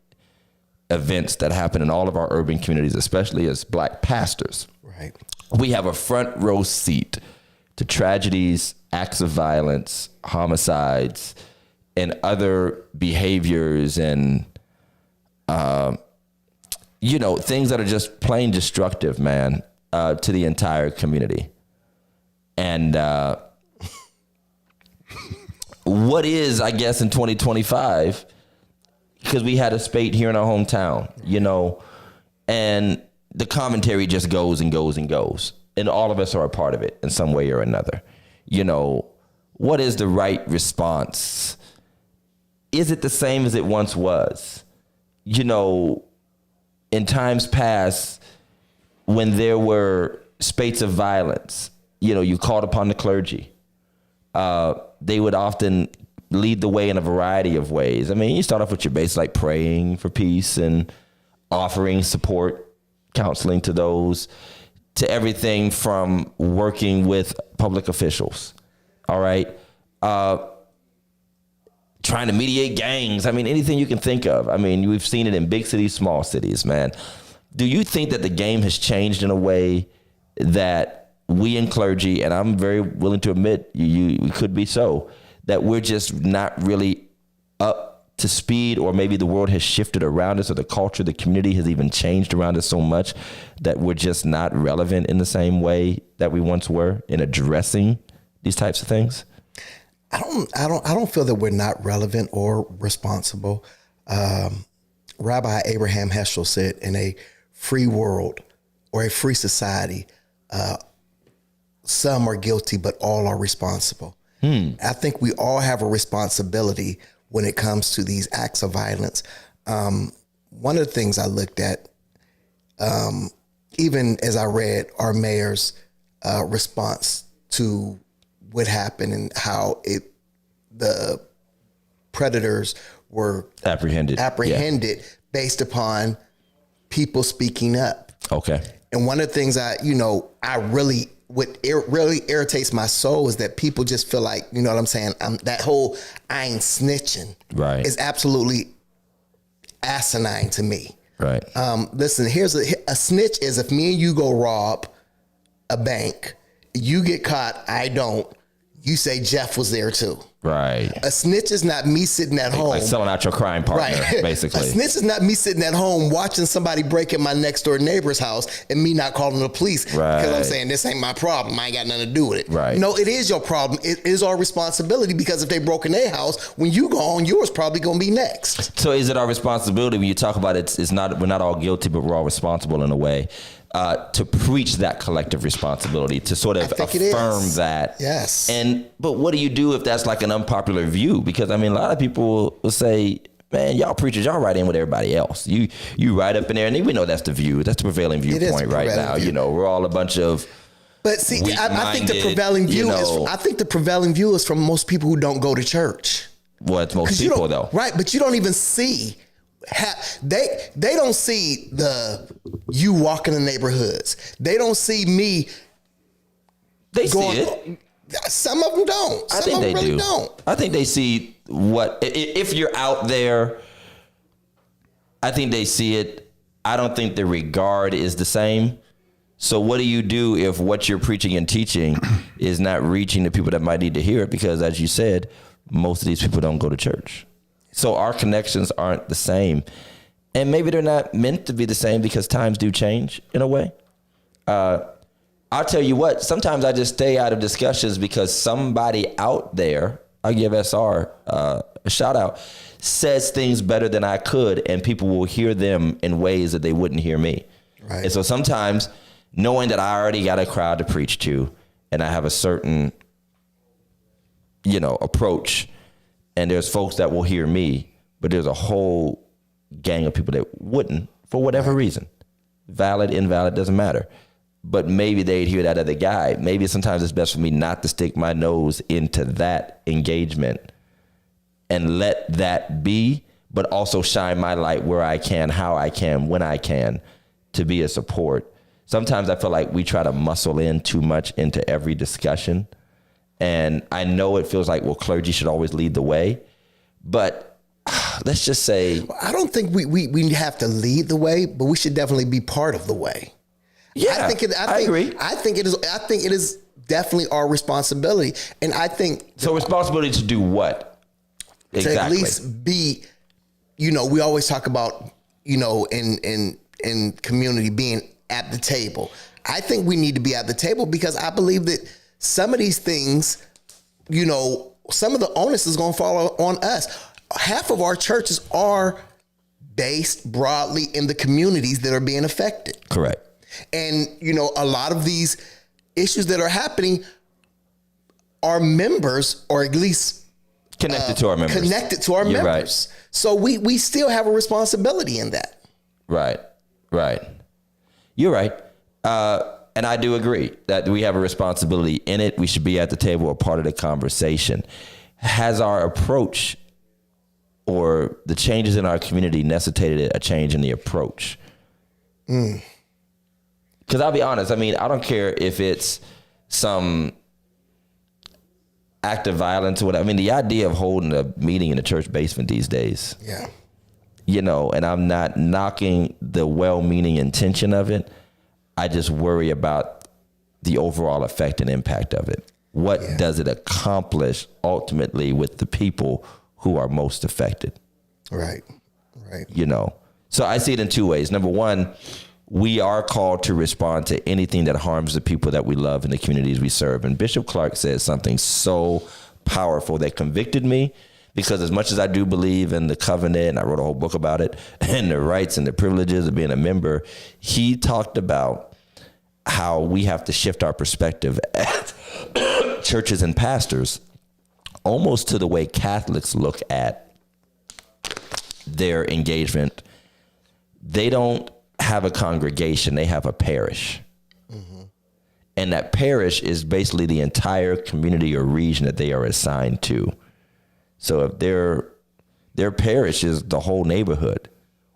B: events that happen in all of our urban communities, especially as Black pastors.
C: Right.
B: We have a front row seat to tragedies, acts of violence, homicides, and other behaviors and, things that are just plain destructive, man. To the entire community. And what is, I guess, in 2025, because we had a spate here in our hometown, and the commentary just goes and goes and goes. And all of us are a part of it in some way or another. What is the right response? Is it the same as it once was? In times past, when there were spates of violence, you called upon the clergy. They would often lead the way in a variety of ways. I mean, you start off with your base, like praying for peace and offering support, counseling to those, to everything from working with public officials. All right. Trying to mediate gangs. I mean, anything you can think of. I mean, we've seen it in big cities, small cities, man. Do you think that the game has changed in a way that we in clergy, and I'm very willing to admit we could be so, that we're just not really up to speed, or maybe the world has shifted around us, or the culture, the community has even changed around us so much that we're just not relevant in the same way that we once were in addressing these types of things?
C: I don't feel that we're not relevant or responsible. Rabbi Abraham Heschel said, in a free world or a free society, some are guilty, but all are responsible. I think we all have a responsibility when it comes to these acts of violence. One of the things I looked at, even as I read our mayor's response to what happened and how the predators were apprehended based upon people speaking up. Okay. And one of the things what really irritates my soul is that people just feel like, you know what I'm saying? That whole I ain't snitching is absolutely asinine to me.
B: Right.
C: Listen, here's a snitch is if me and you go rob a bank, you get caught, I don't. You say Jeff was there too.
B: Right.
C: A snitch is not me sitting at home.
B: Like selling out your crime partner,
C: Right.
B: basically.
C: A snitch is not me sitting at home watching somebody break in my next door neighbor's house and me not calling the police because I'm
B: Right.
C: saying this ain't my problem. I ain't got nothing to do with it.
B: Right.
C: No, it is your problem. It is our responsibility because if they broke in their house, when you go on, yours probably gonna be next.
B: So is it our responsibility when you talk about it's not, we're not all guilty, but we're all responsible in a way, to preach that collective responsibility, to sort of
C: think it
B: affirm
C: is.
B: that.
C: Yes.
B: But what do you do if that's like an unpopular view? Because I mean, a lot of people will say, man, y'all preachers, y'all right in with everybody else. You right up in there, and we know that's the view. That's the prevailing
C: is
B: viewpoint right
C: prevailing
B: now.
C: view.
B: You know, we're all a bunch of
C: But see, I think the
B: weak-minded,
C: prevailing view
B: you know.
C: I think the prevailing view is from most people who don't go to church.
B: well, it's most
C: 'Cause you
B: people
C: don't-
B: though.
C: Right, but you don't even see they don't see you walking the neighborhoods. They don't see me
B: They see
C: going.
B: it.
C: Some of them don't. Some
B: I think
C: of them
B: they
C: really
B: do.
C: don't.
B: I think they see if you're out there. I think they see it. I don't think the regard is the same. So what do you do if what you're preaching and teaching is not reaching the people that might need to hear it? Because as you said, most of these people don't go to church. So our connections aren't the same. And maybe they're not meant to be the same because times do change in a way. I'll tell you what, sometimes I just stay out of discussions because somebody out there, I'll give SR a shout out, says things better than I could, and people will hear them in ways that they wouldn't hear me.
C: Right.
B: And so sometimes knowing that I already got a crowd to preach to and I have a certain, approach, and there's folks that will hear me, but there's a whole gang of people that wouldn't for whatever reason. Valid, invalid, doesn't matter. But maybe they'd hear that other guy. Maybe sometimes it's best for me not to stick my nose into that engagement and let that be, but also shine my light where I can, how I can, when I can, to be a support. Sometimes I feel like we try to muscle in too much into every discussion. And I know it feels like, well, clergy should always lead the way. But let's just say,
C: I don't think we have to lead the way, but we should definitely be part of the way.
B: yeah, I agree.
C: I think it is definitely our responsibility, and I think
B: So responsibility to do what?
C: to at
B: Exactly.
C: least be, we always talk about, in community being at the table. I think we need to be at the table because I believe that some of these things, some of the onus is going to fall on us. Half of our churches are based broadly in the communities that are being affected.
B: Correct.
C: And, a lot of these issues that are happening are members, or at least
B: Connected to our members.
C: connected to our
B: You're
C: members. So we still have a responsibility in that.
B: Right. You're right. And I do agree that we have a responsibility in it. We should be at the table, a part of the conversation. Has our approach or the changes in our community necessitated a change in the approach? Because I'll be honest, I don't care if it's some act of violence or whatever. The idea of holding a meeting in the church basement these days,
C: Yeah.
B: and I'm not knocking the well-meaning intention of it. I just worry about the overall effect and impact of it. What does it accomplish ultimately with the people who are most affected?
C: Right.
B: So I see it in two ways. Number one, we are called to respond to anything that harms the people that we love in the communities we serve. And Bishop Clark said something so powerful that convicted me, because as much as I do believe in the covenant, and I wrote a whole book about it, and the rights and the privileges of being a member, he talked about how we have to shift our perspective as churches and pastors almost to the way Catholics look at their engagement. They don't have a congregation, they have a parish. And that parish is basically the entire community or region that they are assigned to. So if their parish is the whole neighborhood,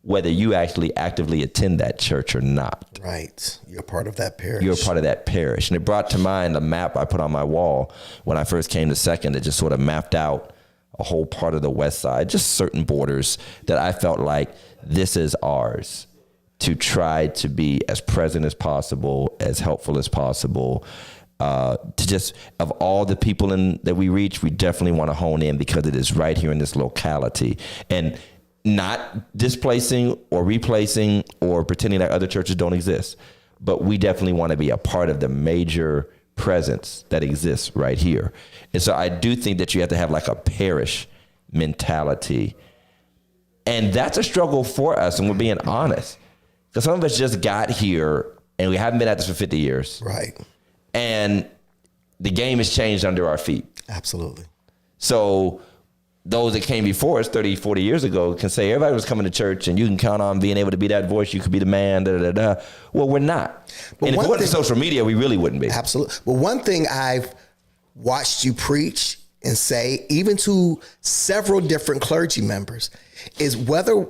B: whether you actually actively attend that church or not.
C: Right. You're part of that parish.
B: You're a part of that parish. And it brought to mind a map I put on my wall when I first came to Second that just sort of mapped out a whole part of the west side, just certain borders that I felt like this is ours. to try to be as present as possible, as helpful as possible. To just, of all the people that we reach, we definitely want to hone in because it is right here in this locality, and not displacing or replacing or pretending that other churches don't exist. But we definitely want to be a part of the major presence that exists right here. And so I do think that you have to have like a parish mentality. And that's a struggle for us, and we're being honest. Because some of us just got here and we haven't been at this for 50 years.
C: Right.
B: And the game has changed under our feet.
C: Absolutely.
B: So those that came before us 30, 40 years ago can say everybody was coming to church and you can count on being able to be that voice. You could be the man, da, da, da, da. Well, we're not.
C: But
B: and if it wasn't for social media, we really wouldn't be.
C: Absolutely. But one thing I've watched you preach and say, even to several different clergy members, is whether,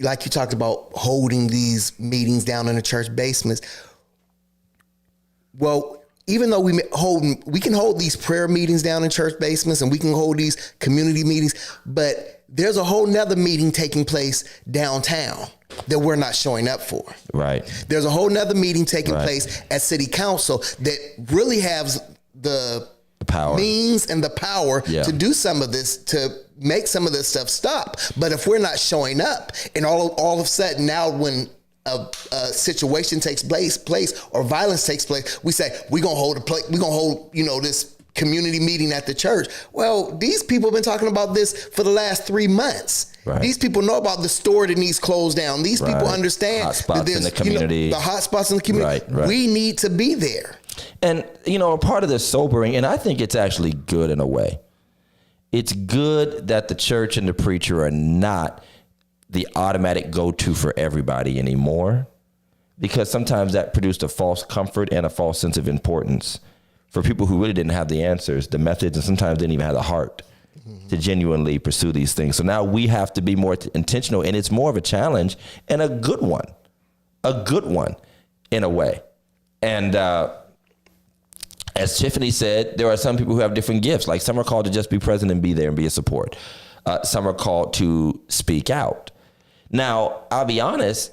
C: like you talked about, holding these meetings down in the church basements. Well, even though we can hold these prayer meetings down in church basements and we can hold these community meetings, but there's a whole nother meeting taking place downtown that we're not showing up for.
B: Right.
C: There's a whole nother meeting taking place at city council that really has the
B: power,
C: means and the power to do some of this, to make some of this stuff stop. But if we're not showing up, and all of a sudden now when a situation takes place or violence takes place, we say we're gonna hold this community meeting at the church. Well, these people have been talking about this for the last 3 months.
B: Right.
C: These people know about the store that needs closed down. These people understand
B: hot spots in the community.
C: the hot spots in the community.
B: Right.
C: We need to be there.
B: And, a part of the sobering, and I think it's actually good in a way. It's good that the church and the preacher are not the automatic go-to for everybody anymore, because sometimes that produced a false comfort and a false sense of importance for people who really didn't have the answers, the methods, and sometimes didn't even have the heart to genuinely pursue these things. So now we have to be more intentional, and it's more of a challenge and a good one in a way. And as Tiffany said, there are some people who have different gifts. Like some are called to just be present and be there and be a support. Some are called to speak out. Now, I'll be honest,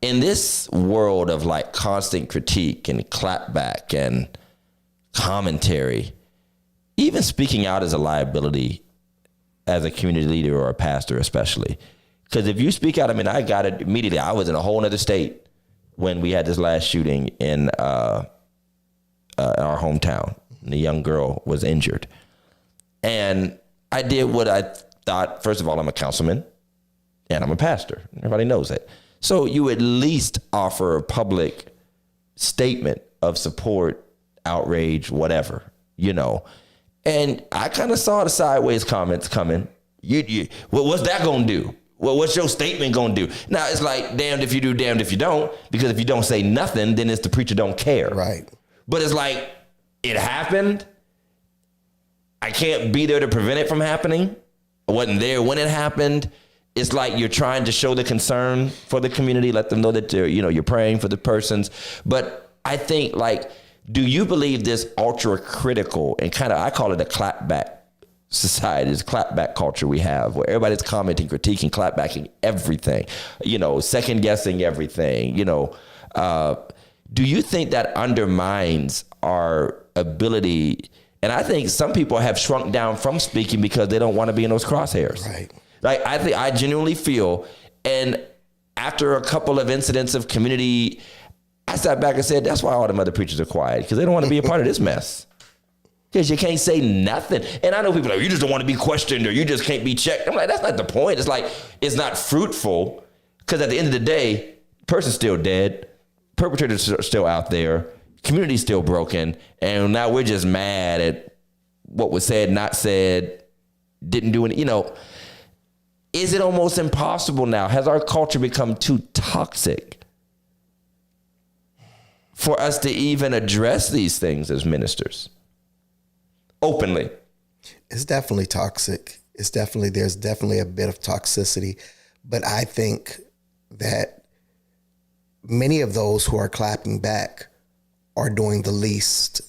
B: in this world of like constant critique and clapback and commentary, even speaking out is a liability as a community leader or a pastor, especially. Because if you speak out, I got it immediately. I was in a whole other state when we had this last shooting in our hometown. The young girl was injured. And I did what I thought. First of all, I'm a councilman and I'm a pastor. Everybody knows that. So you at least offer a public statement of support, outrage, whatever, And I kind of saw the sideways comments coming. What's that going to do? Well, what's your statement going to do? Now, it's like damned if you do, damned if you don't, because if you don't say nothing, then it's the preacher don't care.
C: Right.
B: But it's like, it happened. I can't be there to prevent it from happening. I wasn't there when it happened. It's like you're trying to show the concern for the community, let them know that you're praying for the persons. But I think, do you believe this ultra critical and I call it a clapback society, this clapback culture we have, where everybody's commenting, critiquing, clapbacking everything, second guessing everything, do you think that undermines our ability? And I think some people have shrunk down from speaking because they don't want to be in those crosshairs.
C: Right.
B: I genuinely feel, and after a couple of incidents of community, I sat back and said, that's why all the other preachers are quiet, because they don't want to be a part of this mess. Because you can't say nothing. And I know people are like, you just don't want to be questioned or you just can't be checked. I'm like, that's not the point. It's like, it's not fruitful, because at the end of the day, the person's still dead. Perpetrators are still out there. Community's still broken. And now we're just mad at what was said, not said, didn't do any, Is it almost impossible now? Has our culture become too toxic for us to even address these things as ministers openly?
C: It's definitely toxic. There's definitely a bit of toxicity, but I think that many of those who are clapping back are doing the least.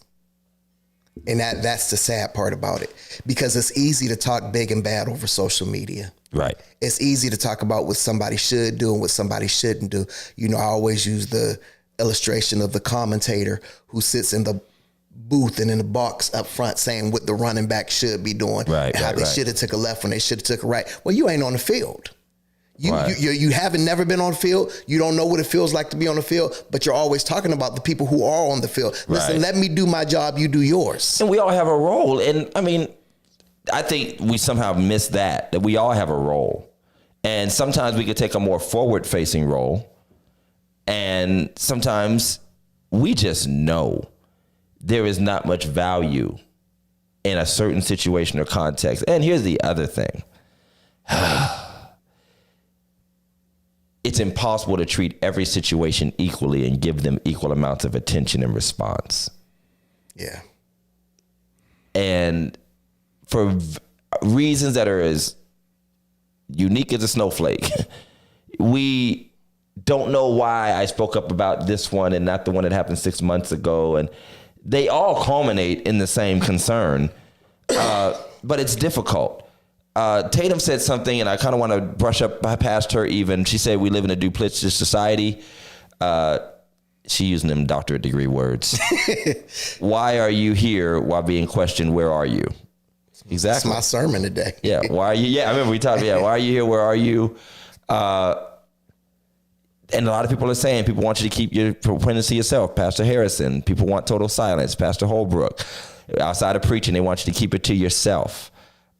C: And that's the sad part about it, because it's easy to talk big and bad over social media.
B: Right.
C: It's easy to talk about what somebody should do and what somebody shouldn't do. You know, I always use the illustration of the commentator who sits in the booth and in the box up front saying what the running back should be doing,
B: Right,
C: and how
B: right,
C: they
B: right.
C: should have took a left when they should have took a right. Well, you ain't on the field.
B: Right.
C: You haven't never been on the field. You don't know what it feels like to be on the field, but you're always talking about the people who are on the field. Listen,
B: Right.
C: let me do my job. You do yours.
B: And we all have a role. And I mean, I think we somehow miss that we all have a role. And sometimes we could take a more forward facing role. And sometimes we just know there is not much value in a certain situation or context. And here's the other thing. It's impossible to treat every situation equally and give them equal amounts of attention and response.
C: Yeah.
B: And for reasons that are as unique as a snowflake, we don't know why I spoke up about this one and not the one that happened 6 months ago. And they all culminate in the same concern, but it's difficult. Tatum said something, and I kind of want to brush up past her even. She said we live in a duplicitous society. She using them doctorate degree words. Why are you here while being questioned, where are you? Exactly.
C: That's my sermon today.
B: Yeah. Why are you? Yeah, I remember we talked. Yeah. Why are you here? Where are you? And a lot of people are saying people want you to keep your apprentice to yourself. Pastor Harrison. People want total silence. Pastor Holbrook. Outside of preaching, they want you to keep it to yourself.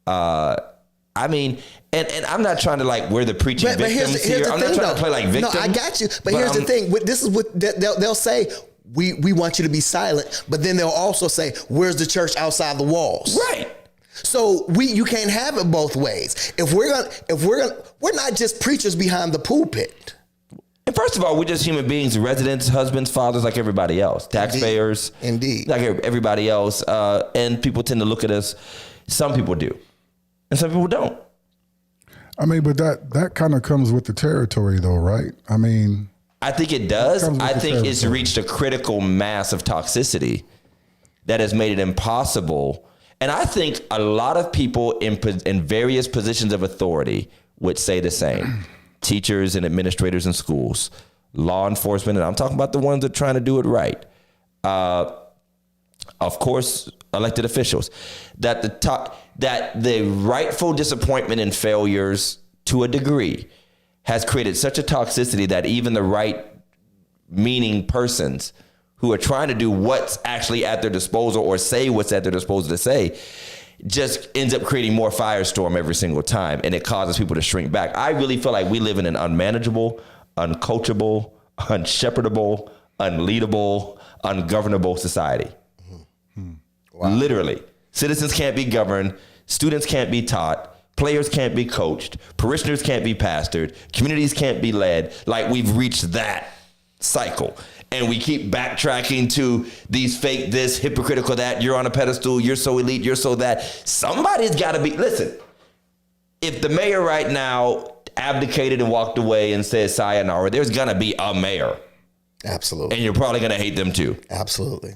B: I mean, and I'm not trying to like we're the preaching
C: But
B: victims
C: here's
B: here.
C: the
B: I'm
C: thing,
B: not trying
C: though.
B: to play like victims.
C: No, I got you. But here's the thing. This is what they'll say. We want you to be silent, but then they'll also say, "Where's the church outside the walls?"
B: Right.
C: So you can't have it both ways. We're not just preachers behind the pulpit.
B: And first of all, we're just human beings, residents, husbands, fathers, like everybody else, taxpayers,
C: Indeed.
B: like everybody else. And people tend to look at us. Some people do, and some people don't.
A: I mean, but that kind of comes with the territory, though, right? I mean,
B: I think it does.
A: Comes with
B: I
A: the
B: think it's
A: territory.
B: reached a critical mass of toxicity that has made it impossible. And I think a lot of people in various positions of authority would say the same. Teachers and administrators in schools, law enforcement, and I'm talking about the ones that are trying to do it right. Of course, elected officials, that the rightful disappointment and failures to a degree has created such a toxicity that even the right meaning persons who are trying to do what's actually at their disposal or say what's at their disposal to say just ends up creating more firestorm every single time, and it causes people to shrink back. I really feel like we live in an unmanageable, uncoachable, unshepherdable, unleadable, ungovernable society. Wow. Literally. Citizens can't be governed, students can't be taught, players can't be coached, parishioners can't be pastored, communities can't be led. Like, we've reached that cycle. And we keep backtracking to these fake this, hypocritical that, you're on a pedestal, you're so elite, you're so that. Somebody's got to be, listen, if the mayor right now abdicated and walked away and said sayonara, there's going to be a mayor.
C: Absolutely.
B: And you're probably going to hate them too.
C: Absolutely.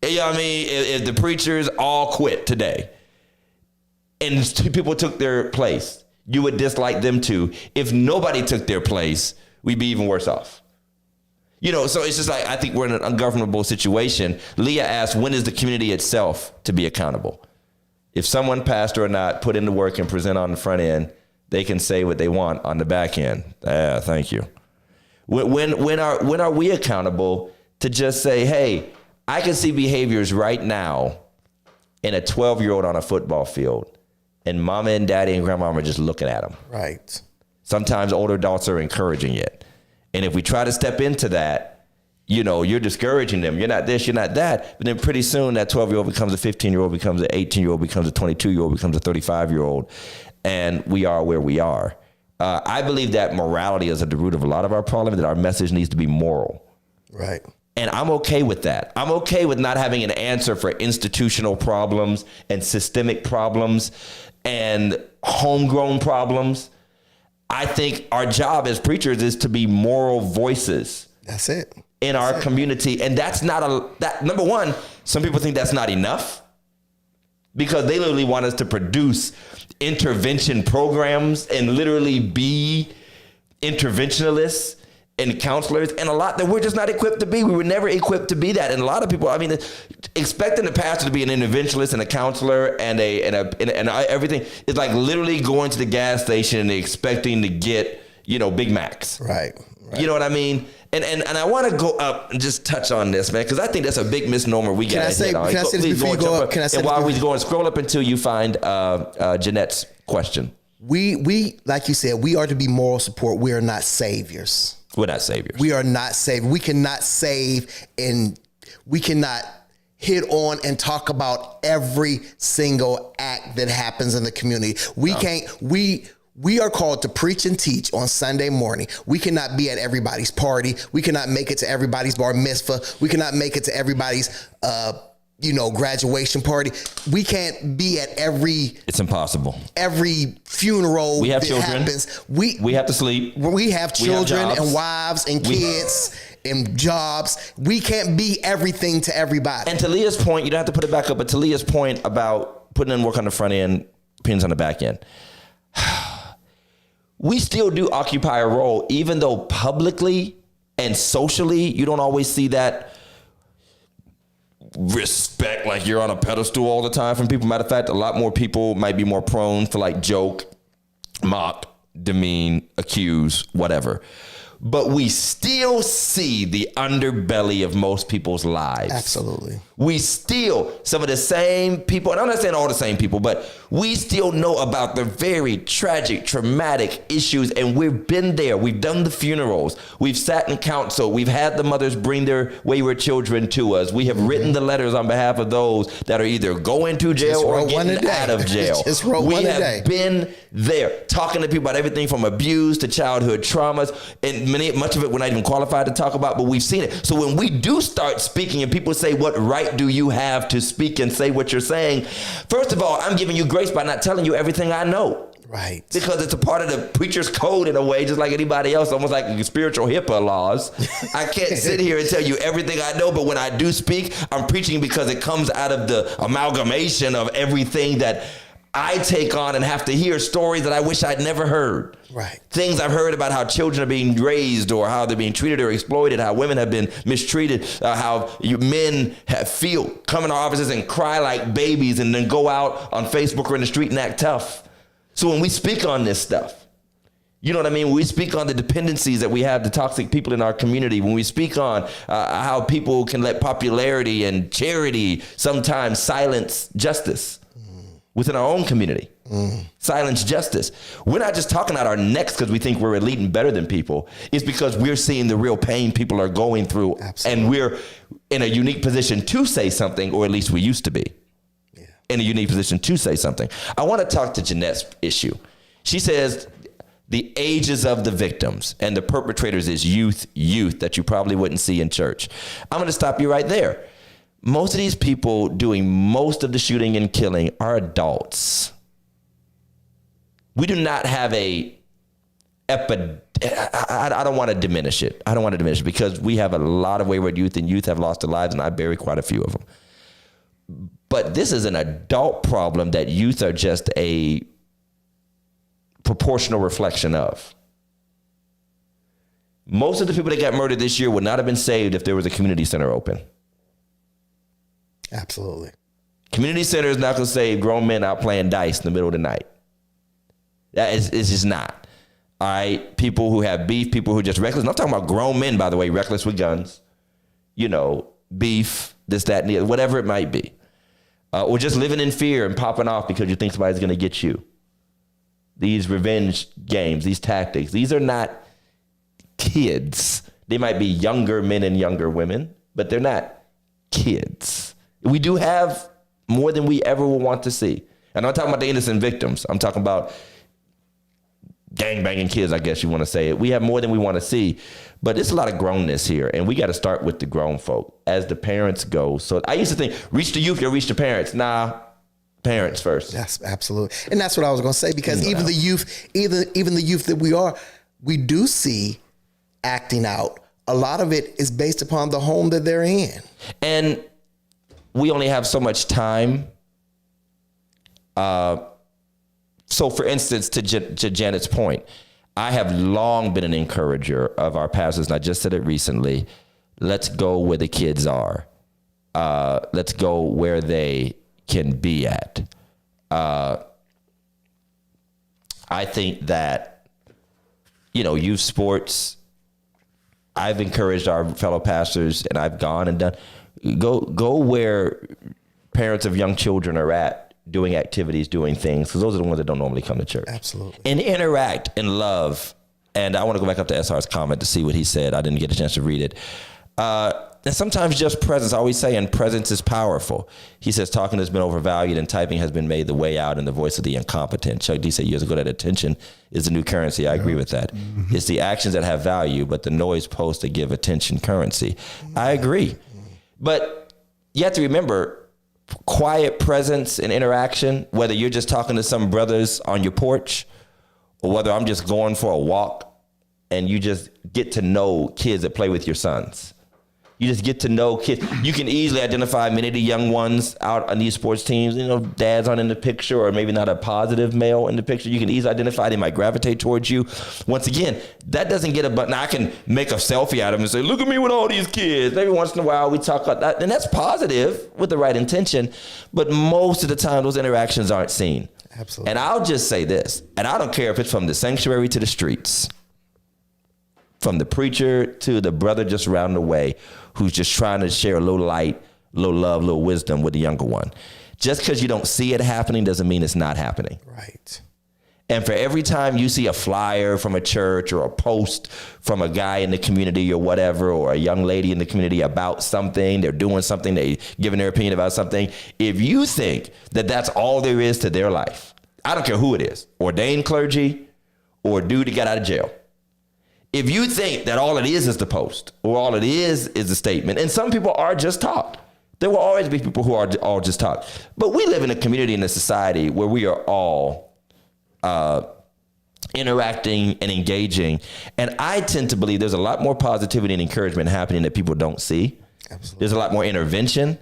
B: You know what I mean? If the preachers all quit today and people took their place, you would dislike them too. If nobody took their place, we'd be even worse off. You know, so it's just like, I think we're in an ungovernable situation. Leah asked, when is the community itself to be accountable? If someone, pastor or not, put in the work and present on the front end, they can say what they want on the back end. Thank you. When are we accountable to just say, hey, I can see behaviors right now in a 12-year-old on a football field, and mama and daddy and grandmama are just looking at them.
C: Right.
B: Sometimes older adults are encouraging it. And if we try to step into that, you know, you're discouraging them. You're not this, you're not that. But then pretty soon that 12-year-old becomes a 15-year-old, becomes an 18-year-old, becomes a 22-year-old, becomes a 35-year-old. And we are where we are. I believe that morality is at the root of a lot of our problem, that our message needs to be moral.
C: Right.
B: And I'm okay with that. I'm okay with not having an answer for institutional problems and systemic problems and homegrown problems. I think our job as preachers is to be moral voices.
C: That's it.
B: In our community. And that's not that number one, some people think that's not enough. because they literally want us to produce intervention programs and literally be interventionalists and counselors, and a lot that we're just not equipped to be. We were never equipped to be that. And a lot of people, I mean, expecting the pastor to be an interventionalist and a counselor and everything is like literally going to the gas station and expecting to get, Big Macs.
C: Right.
B: You know what I mean? And I want to go up and just touch on this, man, because I think that's a big misnomer we got to hit on.
C: Can I say this before you go up?
B: And while we're going, scroll up until you find Jeanette's question.
C: We, like you said, we are to be moral support. We are not saviors.
B: We're not saviors.
C: We are not saviors. We cannot save, and we cannot hit on and talk about every single act that happens in the community. We can't. We are called to preach and teach on Sunday morning. We cannot be at everybody's party. We cannot make it to everybody's bar mitzvah. We cannot make it to everybody's graduation party. We can't be at
B: it's impossible.
C: Every funeral
B: we have
C: that
B: children.
C: happens.
B: We have to sleep.
C: We have children
B: we have
C: and wives and kids and jobs. We can't be everything to everybody.
B: And to Leah's point, you don't have to put it back up, but to Leah's point about putting in work on the front end, opinions on the back end. We still do occupy a role, even though publicly and socially, you don't always see that respect, like you're on a pedestal all the time from people. Matter of fact, a lot more people might be more prone to like joke, mock, demean, accuse, whatever. But we still see the underbelly of most people's lives.
C: Absolutely.
B: We still, some of the same people, and I'm not saying all the same people, but we still know about the very tragic, traumatic issues, and we've been there. We've done the funerals. We've sat in council. We've had the mothers bring their wayward children to us. We have written the letters on behalf of those that are either going to jail or getting out of jail. We have been there, talking to people about everything from abuse to childhood traumas, and much of it we're not even qualified to talk about, but we've seen it. So when we do start speaking and people say, what right do you have to speak and say what you're saying? First of all, I'm giving you grace by not telling you everything I know.
C: Right.
B: Because it's a part of the preacher's code in a way, just like anybody else, almost like spiritual HIPAA laws. I can't sit here and tell you everything I know, but when I do speak, I'm preaching because it comes out of the amalgamation of everything that I take on and have to hear stories that I wish I'd never heard.
C: Right.
B: Things I've heard about how children are being raised or how they're being treated or exploited, how women have been mistreated, how men come in our offices and cry like babies and then go out on Facebook or in the street and act tough. So when we speak on this stuff, you know what I mean? When we speak on the dependencies that we have, the toxic people in our community, when we speak on how people can let popularity and charity sometimes silence justice within our own community, silence justice. We're not just talking out our necks because we think we're elite and better than people. It's because we're seeing the real pain people are going through. Absolutely. And we're in a unique position to say something, or at least we used to be in a unique position to say something. I want to talk to Jeanette's issue. She says the ages of the victims and the perpetrators is youth that you probably wouldn't see in church. I'm going to stop you right there. Most of these people doing most of the shooting and killing are adults. We do not have I don't want to diminish it. I don't want to diminish it because we have a lot of wayward youth, and youth have lost their lives, and I bury quite a few of them. But this is an adult problem that youth are just a proportional reflection of. Most of the people that got murdered this year would not have been saved if there was a community center open.
C: Absolutely.
B: Community center is not going to save grown men out playing dice in the middle of the night. It's just not. All right. People who have beef, people who are just reckless. And I'm talking about grown men, by the way, reckless with guns, beef, this, that, and the other, whatever it might be. Or just living in fear and popping off because you think somebody's going to get you. These revenge games, these tactics, these are not kids. They might be younger men and younger women, but they're not kids. We do have more than we ever will want to see. And I'm not talking about the innocent victims. I'm talking about gang-banging kids, I guess you want to say it. We have more than we want to see. But there's a lot of grownness here, and we got to start with the grown folk as the parents go. So I used to think, reach the youth, you'll reach the parents. Nah, parents first.
C: Yes, absolutely. And that's what I was going to say, because even the youth, even the youth that we do see acting out, a lot of it is based upon the home that they're in.
B: And we only have so much time So, for instance, to Janet's point, I have long been an encourager of our pastors, and I just said it recently. Let's go where the kids are. Let's go where they can be at. I think that, youth sports, I've encouraged our fellow pastors, and I've gone and done, go where parents of young children are at, doing activities, doing things, because those are the ones that don't normally come to church.
C: Absolutely.
B: And interact and love. And I want to go back up to SR's comment to see what he said. I didn't get a chance to read it. And sometimes just presence. I always say, and presence is powerful. He says talking has been overvalued and typing has been made the way out in the voice of the incompetent. Chuck D said years ago that attention is the new currency. I agree with that. Mm-hmm. It's the actions that have value, but the noise posts that give attention currency. I agree. But you have to remember, quiet presence and interaction, whether you're just talking to some brothers on your porch or whether I'm just going for a walk and you just get to know kids that play with your sons. You just get to know kids. You can easily identify many of the young ones out on these sports teams. Dads aren't in the picture or maybe not a positive male in the picture. You can easily identify they might gravitate towards you. Once again, that doesn't get a button. I can make a selfie out of them and say, look at me with all these kids. Every once in a while we talk about that. And that's positive with the right intention. But most of the time those interactions aren't seen.
C: Absolutely.
B: And I'll just say this, and I don't care if it's from the sanctuary to the streets, from the preacher to the brother just around the way who's just trying to share a little light, little love, little wisdom with the younger one. Just because you don't see it happening doesn't mean it's not happening.
C: Right.
B: And for every time you see a flyer from a church or a post from a guy in the community or whatever, or a young lady in the community about something, they're doing something, they giving their opinion about something, if you think that that's all there is to their life, I don't care who it is, ordained clergy or a dude that got out of jail. If you think that all it is the post or all it is the statement, and some people are just talk. There will always be people who are all just talk. But we live in a community, in a society where we are all interacting and engaging. And I tend to believe there's a lot more positivity and encouragement happening that people don't see.
C: Absolutely.
B: There's a lot more intervention.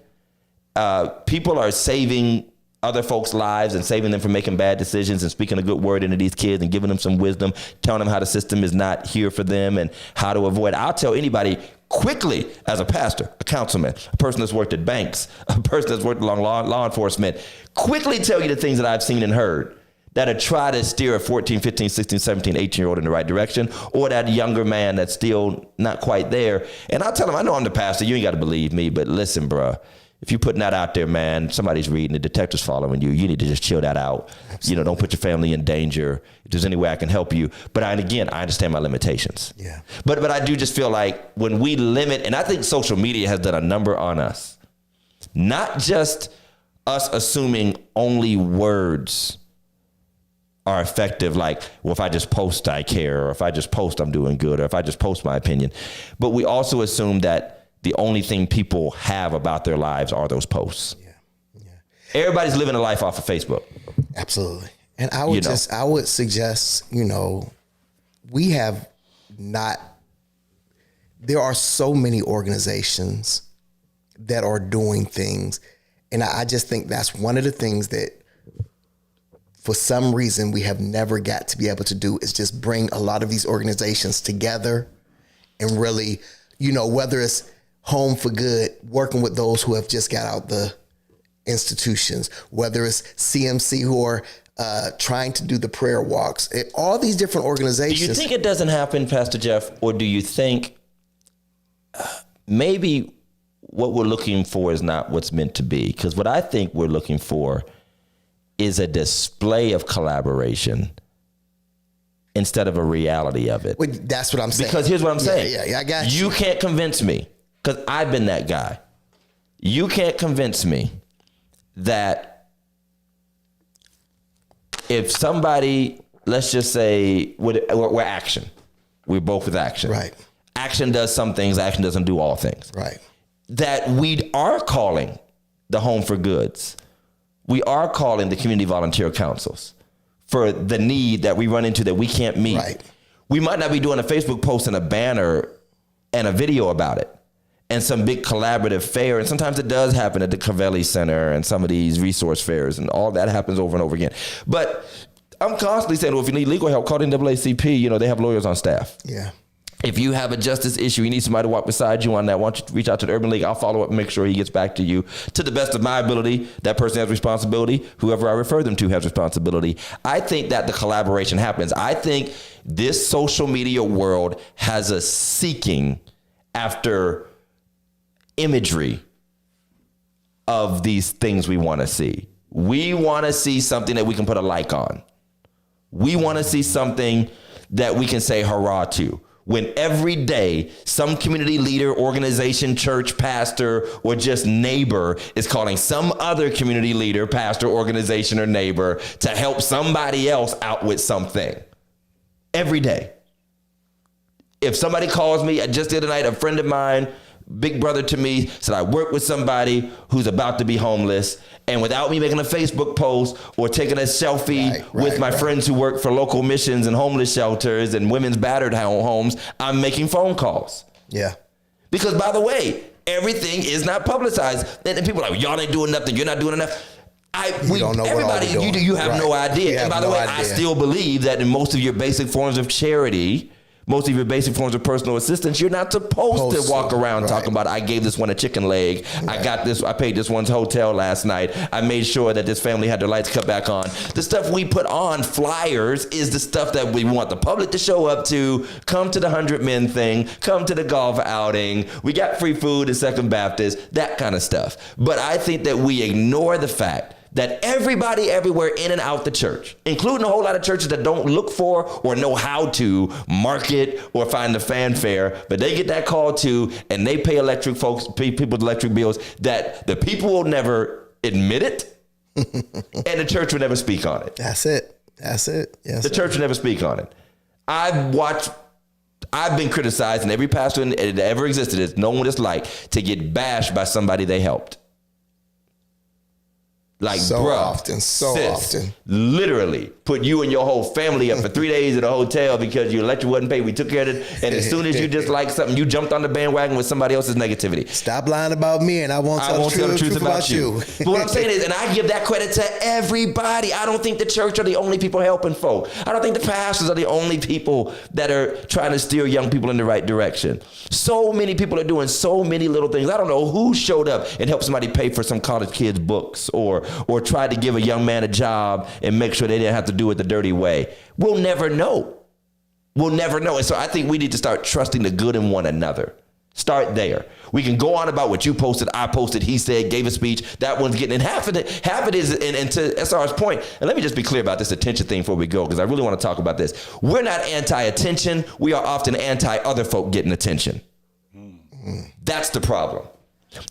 B: People are saving other folks' lives and saving them from making bad decisions and speaking a good word into these kids and giving them some wisdom, telling them how the system is not here for them and how to avoid. I'll tell anybody quickly, as a pastor, a councilman, a person that's worked at banks, a person that's worked along law enforcement, quickly tell you the things that I've seen and heard that are try to steer a 14, 15, 16, 17, 18-year-old in the right direction, or that younger man that's still not quite there. And I'll tell them, I know I'm the pastor, you ain't got to believe me, but listen, bruh. If you're putting that out there, man, somebody's reading, the detective's following you. You need to just chill that out.
C: Absolutely.
B: Don't put your family in danger. If there's any way I can help you. But I understand my limitations.
C: Yeah.
B: But I do just feel like when we limit, and I think social media has done a number on us, not just us assuming only words are effective, like, well, if I just post, I care, or if I just post, I'm doing good, or if I just post my opinion. But we also assume that the only thing people have about their lives are those posts.
C: Yeah.
B: Everybody's living a life off of Facebook.
C: Absolutely. And I would suggest, we have not, there are so many organizations that are doing things. And I just think that's one of the things that for some reason we have never got to be able to do, is just bring a lot of these organizations together and really, whether it's Home for Good, working with those who have just got out the institutions, whether it's CMC who are trying to do the prayer walks, all these different organizations.
B: Do you think it doesn't happen, Pastor Jeff, or do you think maybe what we're looking for is not what's meant to be? Because what I think we're looking for is a display of collaboration instead of a reality of it.
C: Well, that's what I'm saying.
B: Because here's what I'm saying.
C: Yeah, I got you.
B: You can't convince me, because I've been that guy. You can't convince me that if somebody, let's just say, we're action. We're both with action.
C: Right.
B: Action does some things, action doesn't do all things.
C: Right.
B: That we are calling the Home for Goods. We are calling the community volunteer councils for the need that we run into that we can't meet.
C: Right.
B: We might not be doing a Facebook post and a banner and a video about it. and some big collaborative fair. And sometimes it does happen at the Covelli Center and some of these resource fairs, and all that happens over and over again. But I'm constantly saying, well, if you need legal help, call the NAACP. They have lawyers on staff.
C: Yeah.
B: If you have a justice issue, you need somebody to walk beside you on that, why don't you reach out to the Urban League? I'll follow up and make sure he gets back to you. To the best of my ability, that person has responsibility. Whoever I refer them to has responsibility. I think that the collaboration happens. I think this social media world has us seeking after imagery of these things we want to see. We want to see something that we can put a like on. We want to see something that we can say hurrah to. When every day some community leader, organization, church, pastor, or just neighbor is calling some other community leader, pastor, organization, or neighbor to help somebody else out with something. Every day. If somebody calls me, just the other night, a friend of mine, big brother to me, said I work with somebody who's about to be homeless, and without me making a Facebook post or taking a selfie with my friends who work for local missions and homeless shelters and women's battered homes, I'm making phone calls.
C: Yeah.
B: Because, by the way, everything is not publicized. And people are like, y'all ain't doing nothing, you're not doing enough.
C: Don't know
B: everybody,
C: what all we're doing.
B: you have no idea. And by the way, I still believe that in most of your basic forms of charity, most of your basic forms of personal assistance, you're not supposed to walk around talking about, I gave this one a chicken leg. I got this, I paid this one's hotel last night. I made sure that this family had their lights cut back on. The stuff we put on flyers is the stuff that we want the public to show up to. Come to the 100 Men thing. Come to the golf outing. We got free food at Second Baptist. That kind of stuff. But I think that we ignore the fact that everybody everywhere in and out the church, including a whole lot of churches that don't look for or know how to market or find the fanfare, but they get that call too, and they pay people's electric bills, that the people will never admit it, and the church will never speak on it.
C: That's it. Yes,
B: the church will never speak on it. I've been criticized, and every pastor that ever existed has known what it's like to get bashed by somebody they helped. Like,
C: so
B: bruh,
C: often.
B: Literally put you and your whole family up for 3 days at a hotel because your electric wasn't paid. We took care of it. And as soon as you disliked something, you jumped on the bandwagon with somebody else's negativity.
C: Stop lying about me and I won't tell the truth about you.
B: But what I'm saying is, and I give that credit to everybody. I don't think the church are the only people helping folk. I don't think the pastors are the only people that are trying to steer young people in the right direction. So many people are doing so many little things. I don't know who showed up and helped somebody pay for some college kids' books or tried to give a young man a job and make sure they didn't have to do it the dirty way. We'll never know. We'll never know. And so I think we need to start trusting the good in one another. Start there. We can go on about what you posted, I posted, he said, gave a speech, that one's getting, and half of it is, and to SR's point, and let me just be clear about this attention thing before we go, because I really want to talk about this. We're not anti-attention. We are often anti-other folk getting attention. That's the problem.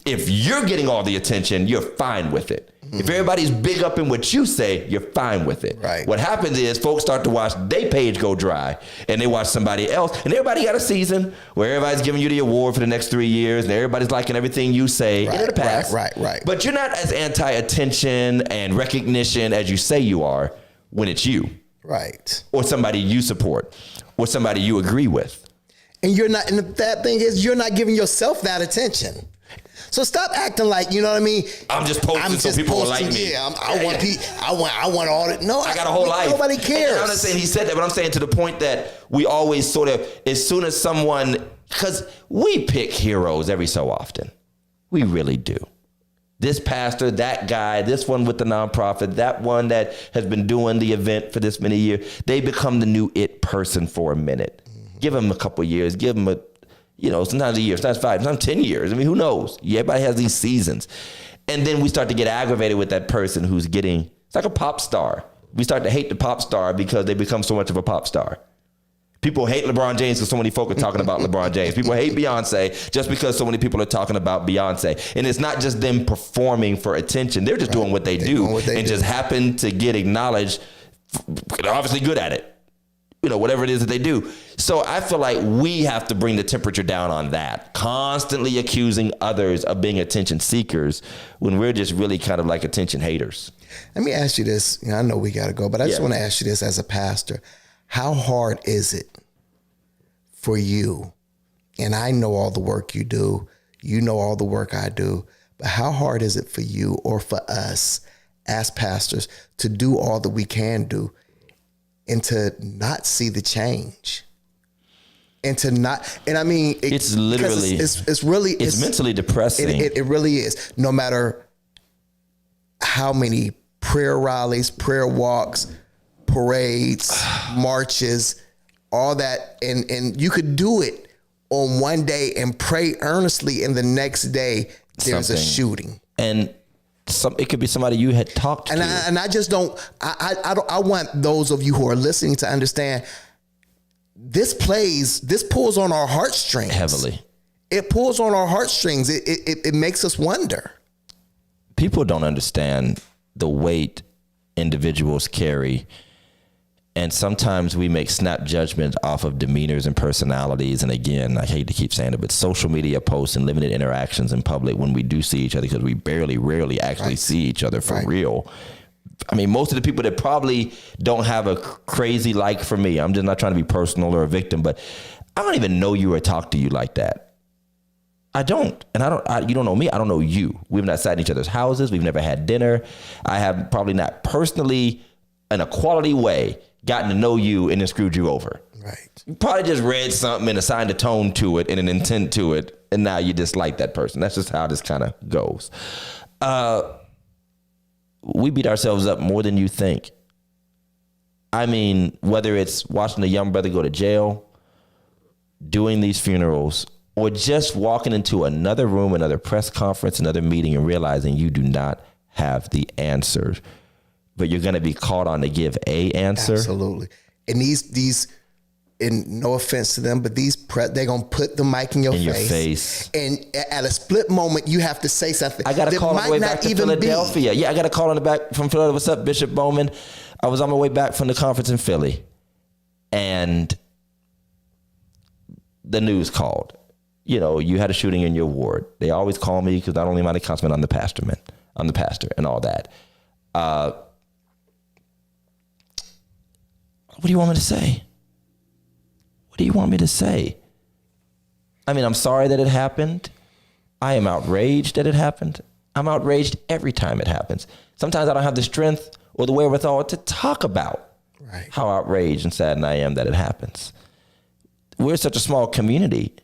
B: If you're getting all the attention, you're fine with it. If everybody's big up in what you say, you're fine with it.
C: Right.
B: What happens is folks start to watch their page go dry and they watch somebody else, and everybody got a season where everybody's giving you the award for the next 3 years and everybody's liking everything you say in the past.
C: Right.
B: But you're not as anti-attention and recognition as you say you are when it's you.
C: Right.
B: Or somebody you support or somebody you agree with.
C: And you're not, and that thing is, you're not giving yourself that attention. So stop acting like, you know what I mean?
B: I'm just posting so people will like me.
C: Yeah, I want all that. No,
B: I got a whole life.
C: Nobody cares.
B: And I'm not saying he said that, but I'm saying to the point that we always sort of, as soon as someone, because we pick heroes every so often. We really do. This pastor, that guy, this one with the nonprofit, that one that has been doing the event for this many years, they become the new it person for a minute. Give them a couple years, give them sometimes a year, sometimes 5, sometimes 10 years. I mean, who knows? Everybody has these seasons. And then we start to get aggravated with that person who's getting, it's like a pop star. We start to hate the pop star because they become so much of a pop star. People hate LeBron James because so many folk are talking about LeBron James. People hate Beyonce just because so many people are talking about Beyonce. And it's not just them performing for attention. They're just doing what they do just happen to get acknowledged. They're obviously good at it. Whatever it is that they do. So I feel like we have to bring the temperature down on that, constantly accusing others of being attention seekers when we're just really kind of like attention haters.
C: Let me ask you this. I know we got to go, but I just want to ask you this as a pastor. How hard is it for you? And I know all the work you do. You know all the work I do. But how hard is it for you or for us as pastors to do all that we can do and to not see the change? And to not, and I mean,
B: It's literally,
C: it's really,
B: it's mentally depressing.
C: It really is. No matter how many prayer rallies, prayer walks, parades, marches, all that, and you could do it on one day and pray earnestly, and the next day there's a
B: Something.
C: shooting.
B: And it could be somebody you had talked to.
C: And I just don't. I want those of you who are listening to understand. This pulls on our heartstrings
B: heavily.
C: It pulls on our heartstrings. It makes us wonder.
B: People don't understand the weight individuals carry. And sometimes we make snap judgments off of demeanors and personalities. And again, I hate to keep saying it, but social media posts and limited interactions in public when we do see each other, because we rarely actually see each other for real. I mean, most of the people that probably don't have a crazy like for me, I'm just not trying to be personal or a victim, but I don't even know you or talk to you like that. I don't. And you don't know me. I don't know you. We've not sat in each other's houses. We've never had dinner. I have probably not personally, in a quality way, gotten to know you and then screwed you over.
C: Right.
B: You probably just read something and assigned a tone to it and an intent to it, and now you dislike that person. That's just how this kind of goes. We beat ourselves up more than you think. I mean, whether it's watching a young brother go to jail, doing these funerals, or just walking into another room, another press conference, another meeting, and realizing you do not have the answer, but you're going to be called on to give a answer.
C: Absolutely. And these, and no offense to them, but they're going to put the mic in your face. And at a split moment, you have to say something.
B: I got to call on the way back to Philadelphia. Yeah, I got to call on the back from Philadelphia. What's up, Bishop Bowman? I was on my way back from the conference in Philly, and the news called. You know, you had a shooting in your ward. They always call me because not only am I the councilman, I'm the pastor, man. I'm the pastor and all that. What do you want me to say? What do you want me to say? I mean, I'm sorry that it happened. I am outraged that it happened. I'm outraged every time it happens. Sometimes I don't have the strength or the wherewithal to talk about how outraged and saddened I am that it happens. We're such a small community.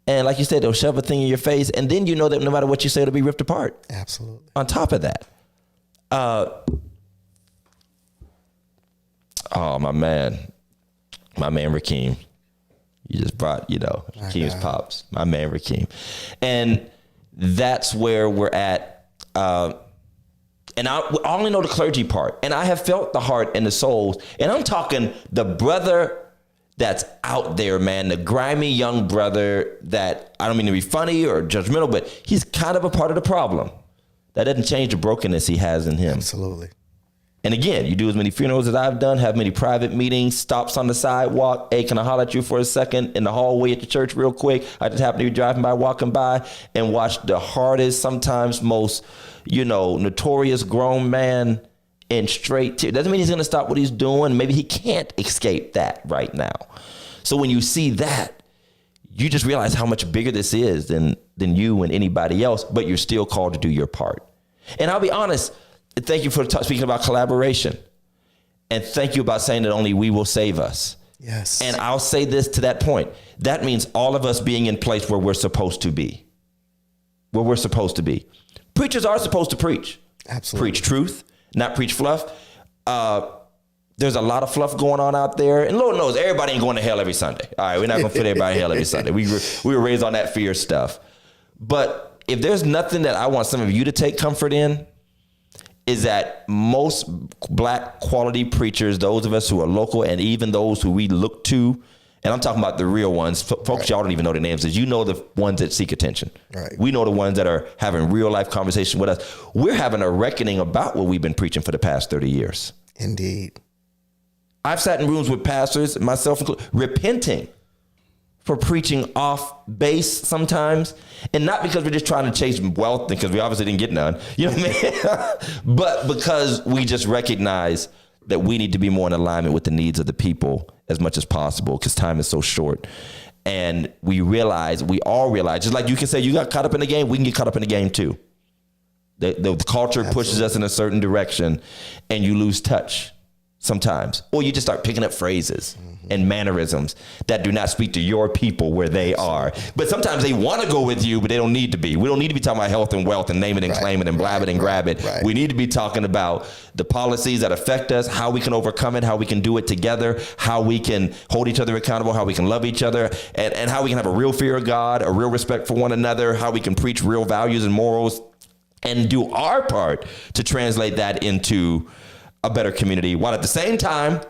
B: And like you said, they'll shove a thing in your face, and then you know that no matter what you say, it'll be ripped apart.
C: Absolutely.
B: On top of that, my man Rakeem. You just brought, Rakeem's pops, my man Rakeem. And that's where we're at. And I only know the clergy part. And I have felt the heart and the souls. And I'm talking the brother that's out there, man, the grimy young brother that, I don't mean to be funny or judgmental, but he's kind of a part of the problem. That doesn't change the brokenness he has in him.
C: Absolutely.
B: And again, you do as many funerals as I've done, have many private meetings, stops on the sidewalk. Hey, can I holler at you for a second in the hallway at the church real quick? I just happen to be driving by, walking by, and watch the hardest, sometimes most, notorious grown man in straight tears. Doesn't mean he's going to stop what he's doing. Maybe he can't escape that right now. So when you see that, you just realize how much bigger this is than you and anybody else, but you're still called to do your part. And I'll be honest, thank you for speaking about collaboration. And thank you about saying that only we will save us.
C: Yes.
B: And I'll say this to that point. That means all of us being in place where we're supposed to be. Where we're supposed to be. Preachers are supposed to preach.
C: Absolutely.
B: Preach truth, not preach fluff. There's a lot of fluff going on out there. And Lord knows, everybody ain't going to hell every Sunday. All right, we're not going to put everybody in hell every Sunday. We were raised on that fear stuff. But if there's nothing that I want some of you to take comfort in, is that most black quality preachers, those of us who are local and even those who we look to, and I'm talking about the real ones, folks y'all don't even know their names, is you know the ones that seek attention.
C: Right. We
B: know the ones that are having real life conversation with us. We're having a reckoning about what we've been preaching for the past 30 years.
C: Indeed.
B: I've sat in rooms with pastors, myself included, repenting for preaching off base sometimes. And not because we're just trying to chase wealth, because we obviously didn't get none, you know what I mean? But because we just recognize that we need to be more in alignment with the needs of the people as much as possible, because time is so short. And we all realize, just like you can say you got caught up in the game, we can get caught up in the game too. The culture pushes us in a certain direction and you lose touch sometimes. Or you just start picking up phrases and mannerisms that do not speak to your people where they are. But sometimes they want to go with you, but they don't need to be. We don't need to be talking about health and wealth and name it and claim it and blab it and grab it.
C: Right.
B: We need to be talking about the policies that affect us, how we can overcome it, how we can do it together, how we can hold each other accountable, how we can love each other, and how we can have a real fear of God, a real respect for one another, how we can preach real values and morals and do our part to translate that into a better community, while at the same time,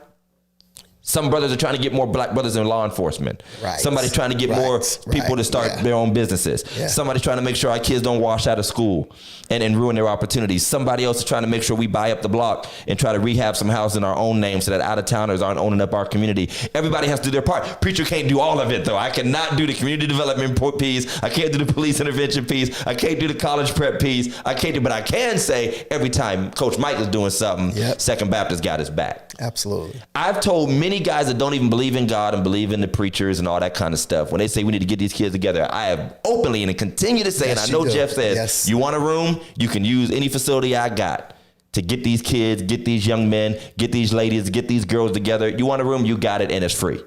B: some brothers are trying to get more black brothers in law enforcement.
C: Right.
B: Somebody's trying to get more people to start their own businesses.
C: Yeah.
B: Somebody's trying to make sure our kids don't wash out of school and ruin their opportunities. Somebody else is trying to make sure we buy up the block and try to rehab some houses in our own name so that out-of-towners aren't owning up our community. Everybody has to do their part. Preacher can't do all of it, though. I cannot do the community development piece. I can't do the police intervention piece. I can't do the college prep piece. I can't do, but I can say every time Coach Mike is doing something, Second Baptist got his back.
C: Absolutely.
B: I've told many guys that don't even believe in God and believe in the preachers and all that kind of stuff, when they say we need to get these kids together, I have openly and continue to say, and I know Jeff says, you want a room, you can use any facility I got to get these kids, get these young men, get these ladies, get these girls together. You want a room, you got it, and it's free.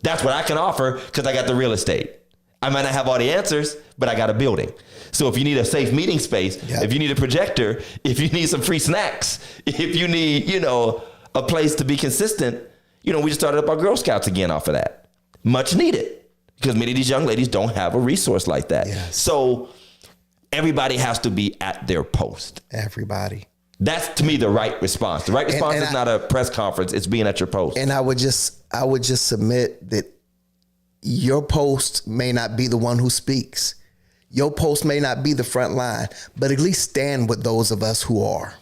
B: That's what I can offer because I got the real estate. I might not have all the answers, but I got a building. So if you need a safe meeting space, if you need a projector, if you need some free snacks, if you need, a place to be consistent, we just started up our Girl Scouts again off of that. Much needed, because many of these young ladies don't have a resource like that.
C: Yes.
B: So everybody has to be at their post.
C: Everybody.
B: That's, to me, the right response. The right response is not a press conference. It's being at your post.
C: And I would just submit that your post may not be the one who speaks. Your post may not be the front line, but at least stand with those of us who are.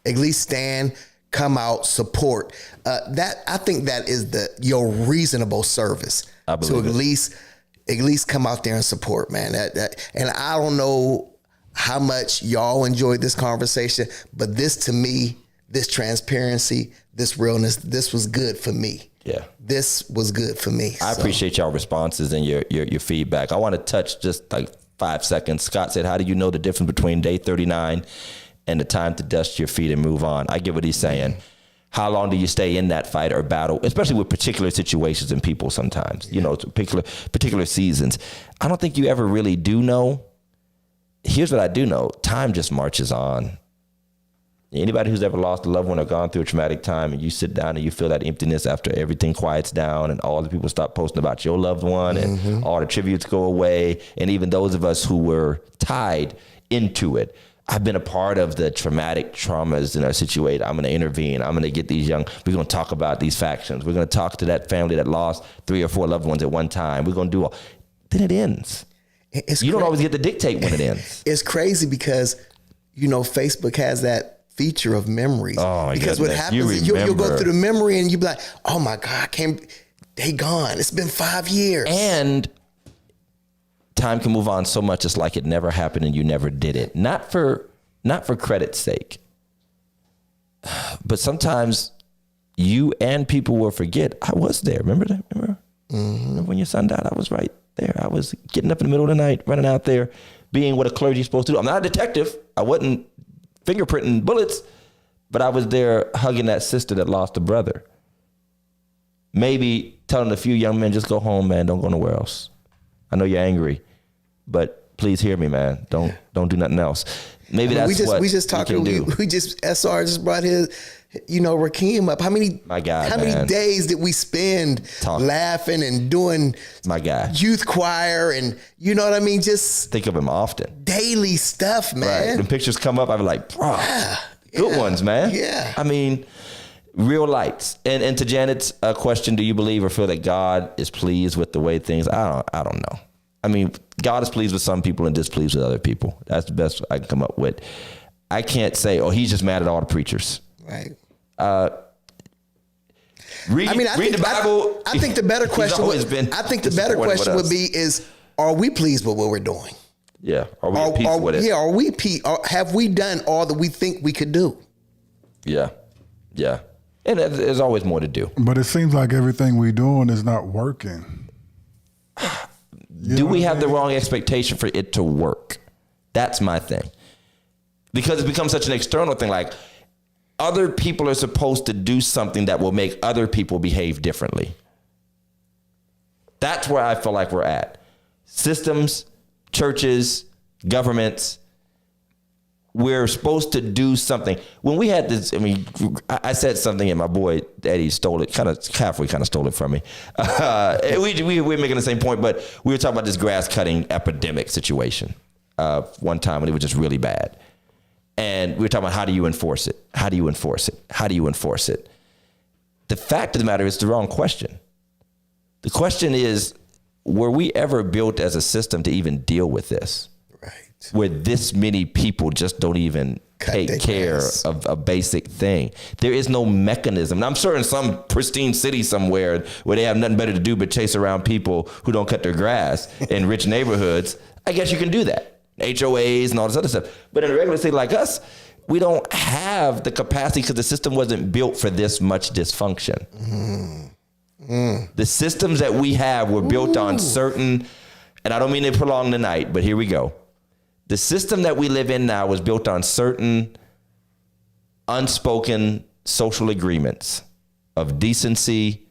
C: At least stand, come out, support. I think that is your reasonable service.
B: I believe
C: to at least come out there and support, man. And I don't know how much y'all enjoyed this conversation, but this, to me, this transparency, this realness, this was good for me.
B: Yeah.
C: This was good for me.
B: I appreciate y'all responses and your feedback. I want to touch just like 5 seconds. Scott said, how do you know the difference between day 39 and the time to dust your feet and move on? I get what he's saying. How long do you stay in that fight or battle, especially with particular situations and people sometimes, particular seasons? I don't think you ever really do know. Here's what I do know. Time just marches on. Anybody who's ever lost a loved one or gone through a traumatic time, and you sit down and you feel that emptiness after everything quiets down and all the people stop posting about your loved one and all the tributes go away, and even those of us who were tied into it. I've been a part of the traumatic traumas in our situation. I'm going to intervene. I'm going to get these we're going to talk about these factions. We're going to talk to that family that lost 3 or 4 loved ones at one time. We're going to do then it ends. You don't always get to dictate when it ends.
C: It's crazy because, Facebook has that feature of memories.
B: Oh my
C: because
B: goodness.
C: what happens is you'll go through the memory and you'll be like, oh my God, they gone. It's been 5 years.
B: And time can move on so much, it's like it never happened and you never did it. Not for credit's sake, but sometimes you and people will forget. I was there. Remember that? Remember when your son died? I was right there. I was getting up in the middle of the night, running out there, being what a clergy is supposed to do. I'm not a detective. I wasn't fingerprinting bullets, but I was there hugging that sister that lost a brother. Maybe telling a few young men, just go home, man. Don't go nowhere else. I know you're angry, but please hear me, man. Don't do nothing else. Maybe that's what we just talked.
C: SR just brought his, Rakeem up. How many days did we spend laughing and doing youth choir and just
B: think of him often.
C: Daily stuff, man.
B: Right. When pictures come up, I'm like, bro, good ones, man.
C: Yeah.
B: I mean, real lights. And to Janet's question, do you believe or feel that God is pleased with the way things? I don't know. I mean, God is pleased with some people and displeased with other people. That's the best I can come up with. I can't say, he's just mad at all the preachers.
C: Right.
B: Read the Bible.
C: I think the better question would be is, are we pleased with what we're doing?
B: Yeah. Are we at peace with it?
C: Yeah. Are we have we done all that we think we could do?
B: Yeah. Yeah. And there's always more to do.
A: But it seems like everything we're doing is not working.
B: Do we have the wrong expectation for it to work? That's my thing. Because it becomes such an external thing. Like, other people are supposed to do something that will make other people behave differently. That's where I feel like we're at. Systems, churches, governments, we're supposed to do something. When we had this, I mean, I said something and my boy Eddie stole it, kind of stole it from me. We were making the same point, but we were talking about this grass cutting epidemic situation one time when it was just really bad. And we were talking about how do you enforce it? How do you enforce it? How do you enforce it? The fact of the matter is the wrong question. The question is, were we ever built as a system to even deal with this?
C: Right.
B: Where this many people just don't even take care of a basic thing. There is no mechanism. And I'm sure in some pristine city somewhere where they have nothing better to do but chase around people who don't cut their grass in rich neighborhoods, I guess you can do that. HOAs and all this other stuff. But in a regular city like us, we don't have the capacity because the system wasn't built for this much dysfunction. The systems that we have were built on certain, and I don't mean to prolong the night, but here we go. The system that we live in now was built on certain unspoken social agreements of decency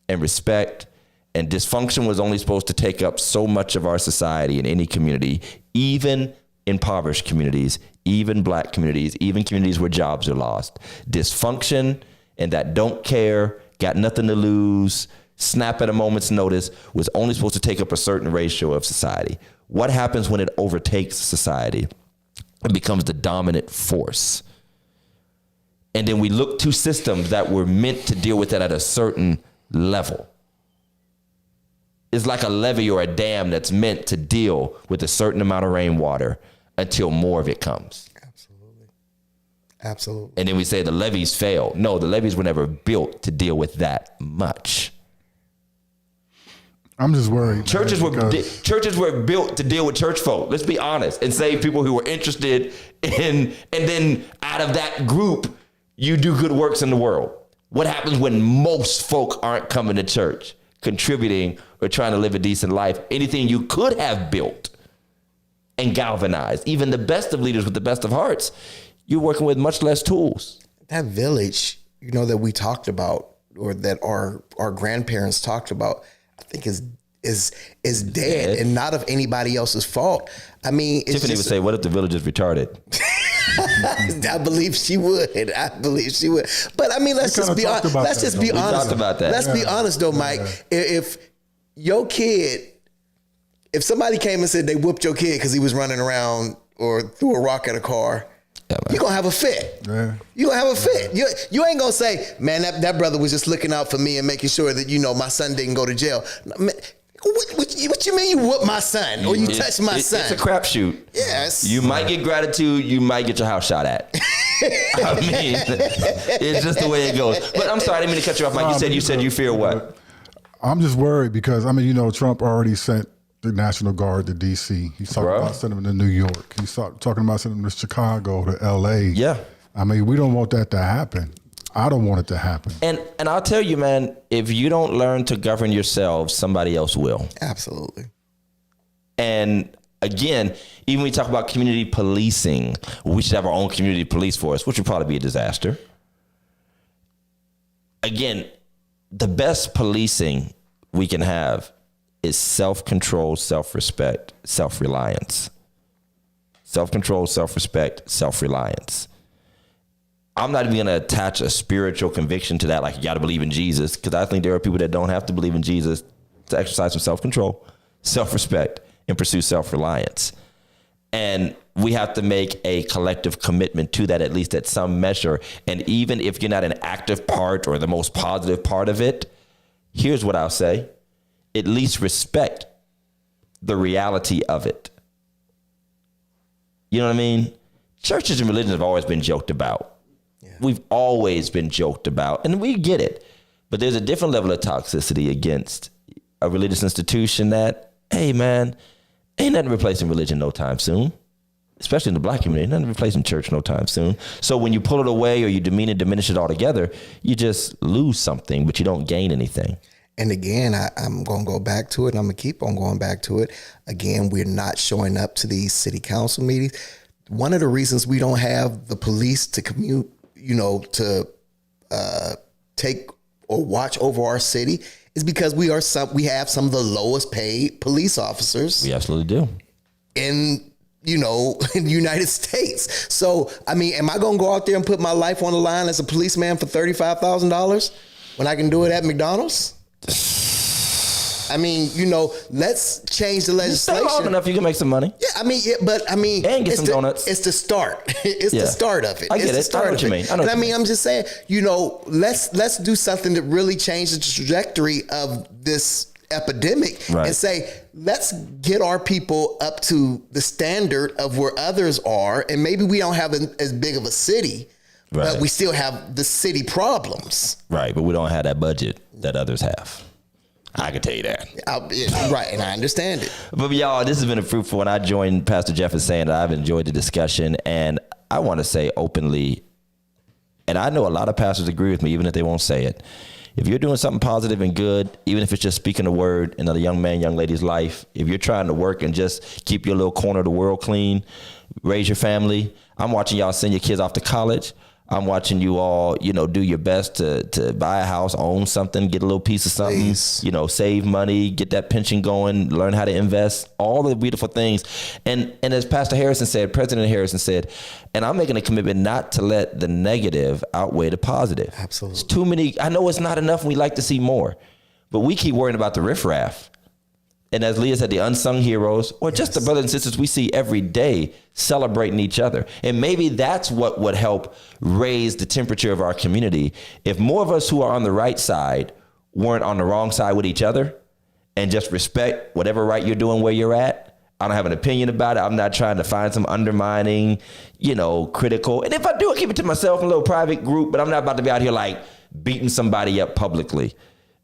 B: and respect, and dysfunction was only supposed to take up so much of our society in any community, even impoverished communities, even black communities, even communities where jobs are lost. Dysfunction and that don't care, got nothing to lose, snap at a moment's notice was only supposed to take up a certain ratio of society. What happens when it overtakes society? It becomes the dominant force. And then we look to systems that were meant to deal with that at a certain level. It's like a levee or a dam that's meant to deal with a certain amount of rainwater until more of it comes.
C: Absolutely.
B: And then we say the levees fail. No, the levees were never built to deal with that much.
A: I'm just worried.
B: Churches were built to deal with church folk. Let's be honest, and save people who were interested in, and then out of that group, you do good works in the world. What happens when most folk aren't coming to church, contributing or trying to live a decent life? Anything you could have built and galvanized, even the best of leaders with the best of hearts, you're working with much less tools.
C: That village, that we talked about, or that our grandparents talked about, I think is dead and not of anybody else's fault. I mean, it's
B: Tiffany would say, "What if the village is retarded?"
C: I believe she would. But I mean, let's just be honest. Let's just be honest.
B: Talked about that.
C: Let's be honest, though, Mike. If your kid, if somebody came and said they whooped your kid because he was running around or threw a rock at a car, you're going to have a fit. Yeah. You're going to have a fit. You ain't going to say, man, that brother was just looking out for me and making sure that, my son didn't go to jail. Man, what you mean you whoop my son or you touch my son?
B: It's a crapshoot.
C: Yes.
B: You might get gratitude. You might get your house shot at. I mean, it's just the way it goes. But I'm sorry, I didn't mean to cut you off, Mike. You said you fear what?
A: I'm just worried because, Trump already sent the National Guard to D.C. He's talking about sending them to New York. He's talking about sending them to Chicago, to L.A.
B: Yeah.
A: We don't want that to happen. I don't want it to happen.
B: And I'll tell you, man, if you don't learn to govern yourself, somebody else will.
C: Absolutely.
B: And again, even when we talk about community policing, we should have our own community police force, which would probably be a disaster. Again, the best policing we can have is self-control, self-respect, self-reliance. Self-control, self-respect, self-reliance. I'm not even going to attach a spiritual conviction to that, like you got to believe in Jesus, because I think there are people that don't have to believe in Jesus to exercise some self-control, self-respect, and pursue self-reliance. And we have to make a collective commitment to that, at least at some measure. And even if you're not an active part or the most positive part of it, here's what I'll say. At least respect the reality of it. You know what I mean? Churches and religions have always been joked about. Yeah. We've always been joked about, and we get it. But there's a different level of toxicity against a religious institution that, hey, man, ain't nothing replacing religion no time soon, especially in the black community. Ain't nothing replacing church no time soon. So when you pull it away or you demean and diminish it altogether, you just lose something, but you don't gain anything.
C: And again, I'm going to go back to it, and I'm going to keep on going back to it. Again, we're not showing up to these city council meetings. One of the reasons we don't have the police to commute, to take or watch over our city is because we have some of the lowest paid police officers.
B: We absolutely do.
C: In the United States. So, I mean, am I going to go out there and put my life on the line as a policeman for $35,000 when I can do it at McDonald's? I mean, let's change the legislation.
B: Stay long enough, you can make some money.
C: Yeah, and
B: get some donuts.
C: It's the start. It's the start of it.
B: I get
C: it's
B: it.
C: The start
B: I know what you mean.
C: I'm just saying, let's do something that really changes the trajectory of this epidemic and say, let's get our people up to the standard of where others are. And maybe we don't have as big of a city, but we still have the city problems.
B: Right, but we don't have that budget that others have. I can tell you that.
C: Right, and I understand it.
B: But y'all, this has been a fruitful one. I joined Pastor Jeff in saying that I've enjoyed the discussion, and I want to say openly, and I know a lot of pastors agree with me, even if they won't say it. If you're doing something positive and good, even if it's just speaking a word in a young man, young lady's life, if you're trying to work and just keep your little corner of the world clean, raise your family. I'm watching y'all send your kids off to college. I'm watching you all, do your best to buy a house, own something, get a little piece of something,
C: Please.
B: Save money, get that pension going, learn how to invest, all the beautiful things. And as Pastor Harrison said, President Harrison said, and I'm making a commitment not to let the negative outweigh the positive.
C: Absolutely.
B: It's too many. I know it's not enough and we like to see more, but we keep worrying about the riffraff. And as Leah said, the unsung heroes, or just the brothers and sisters we see every day celebrating each other. And maybe that's what would help raise the temperature of our community. If more of us who are on the right side weren't on the wrong side with each other and just respect whatever right you're doing where you're at. I don't have an opinion about it. I'm not trying to find some undermining, critical. And if I do, I keep it to myself in a little private group, but I'm not about to be out here like beating somebody up publicly,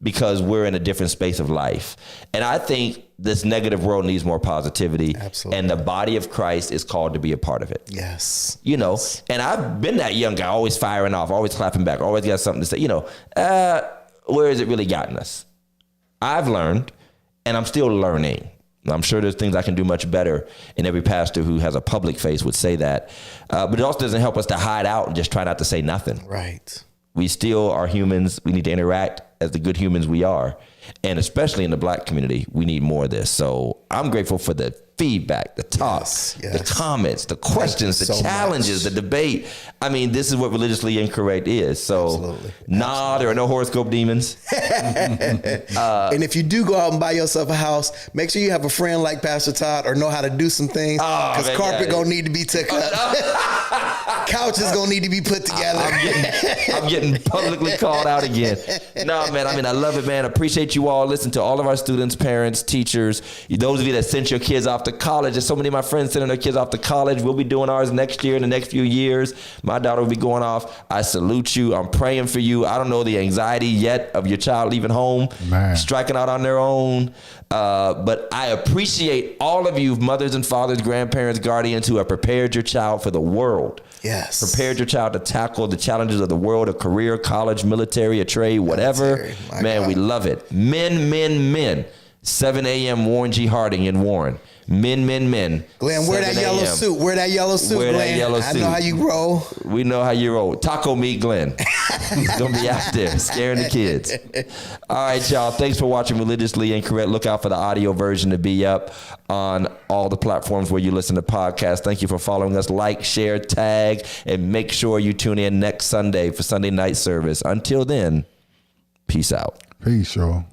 B: because we're in a different space of life. And I think this negative world needs more positivity.
C: Absolutely.
B: And the body of Christ is called to be a part of it.
C: Yes.
B: And I've been that young guy, always firing off, always clapping back, always got something to say, where has it really gotten us? I've learned, and I'm still learning. I'm sure there's things I can do much better, and every pastor who has a public face would say that. But it also doesn't help us to hide out and just try not to say nothing.
C: Right.
B: We still are humans. We need to interact as the good humans we are. And especially in the Black community, we need more of this. So I'm grateful for the feedback, the talks, the comments, the questions, the challenges, the debate. I mean, this is what Religiously Incorrect is. So there are no horoscope demons.
C: And if you do go out and buy yourself a house, make sure you have a friend like Pastor Todd or know how to do some things, because carpet gonna need to be took up. Couch is gonna need to be put together.
B: I'm getting publicly called out again. No, man, I love it, man. Appreciate you all. Listen to all of our students, parents, teachers, those of you that sent your kids off to college. There's so many of my friends sending their kids off to college. We'll be doing ours next year, in the next few years. My daughter will be going off. I salute you. I'm praying for you. I don't know the anxiety yet of your child leaving home, striking out on their own. But I appreciate all of you, mothers and fathers, grandparents, guardians, who have prepared your child for the world.
C: Yes.
B: Prepared your child to tackle the challenges of the world, a career, college, military, a trade, whatever. Man, we love it. Men. 7 a.m. Warren G. Harding in Warren. Men.
C: Glenn, wear that yellow suit. Wear that yellow suit,
B: Wear
C: Glenn.
B: that yellow suit.
C: I know how you roll.
B: We know how you roll. Taco meat Glenn. He's going to be out there scaring the kids. All right, y'all. Thanks for watching Religiously Incorrect. Look out for the audio version to be up on all the platforms where you listen to podcasts. Thank you for following us. Like, share, tag, and make sure you tune in next Sunday for Sunday night service. Until then, peace out.
A: Peace, y'all.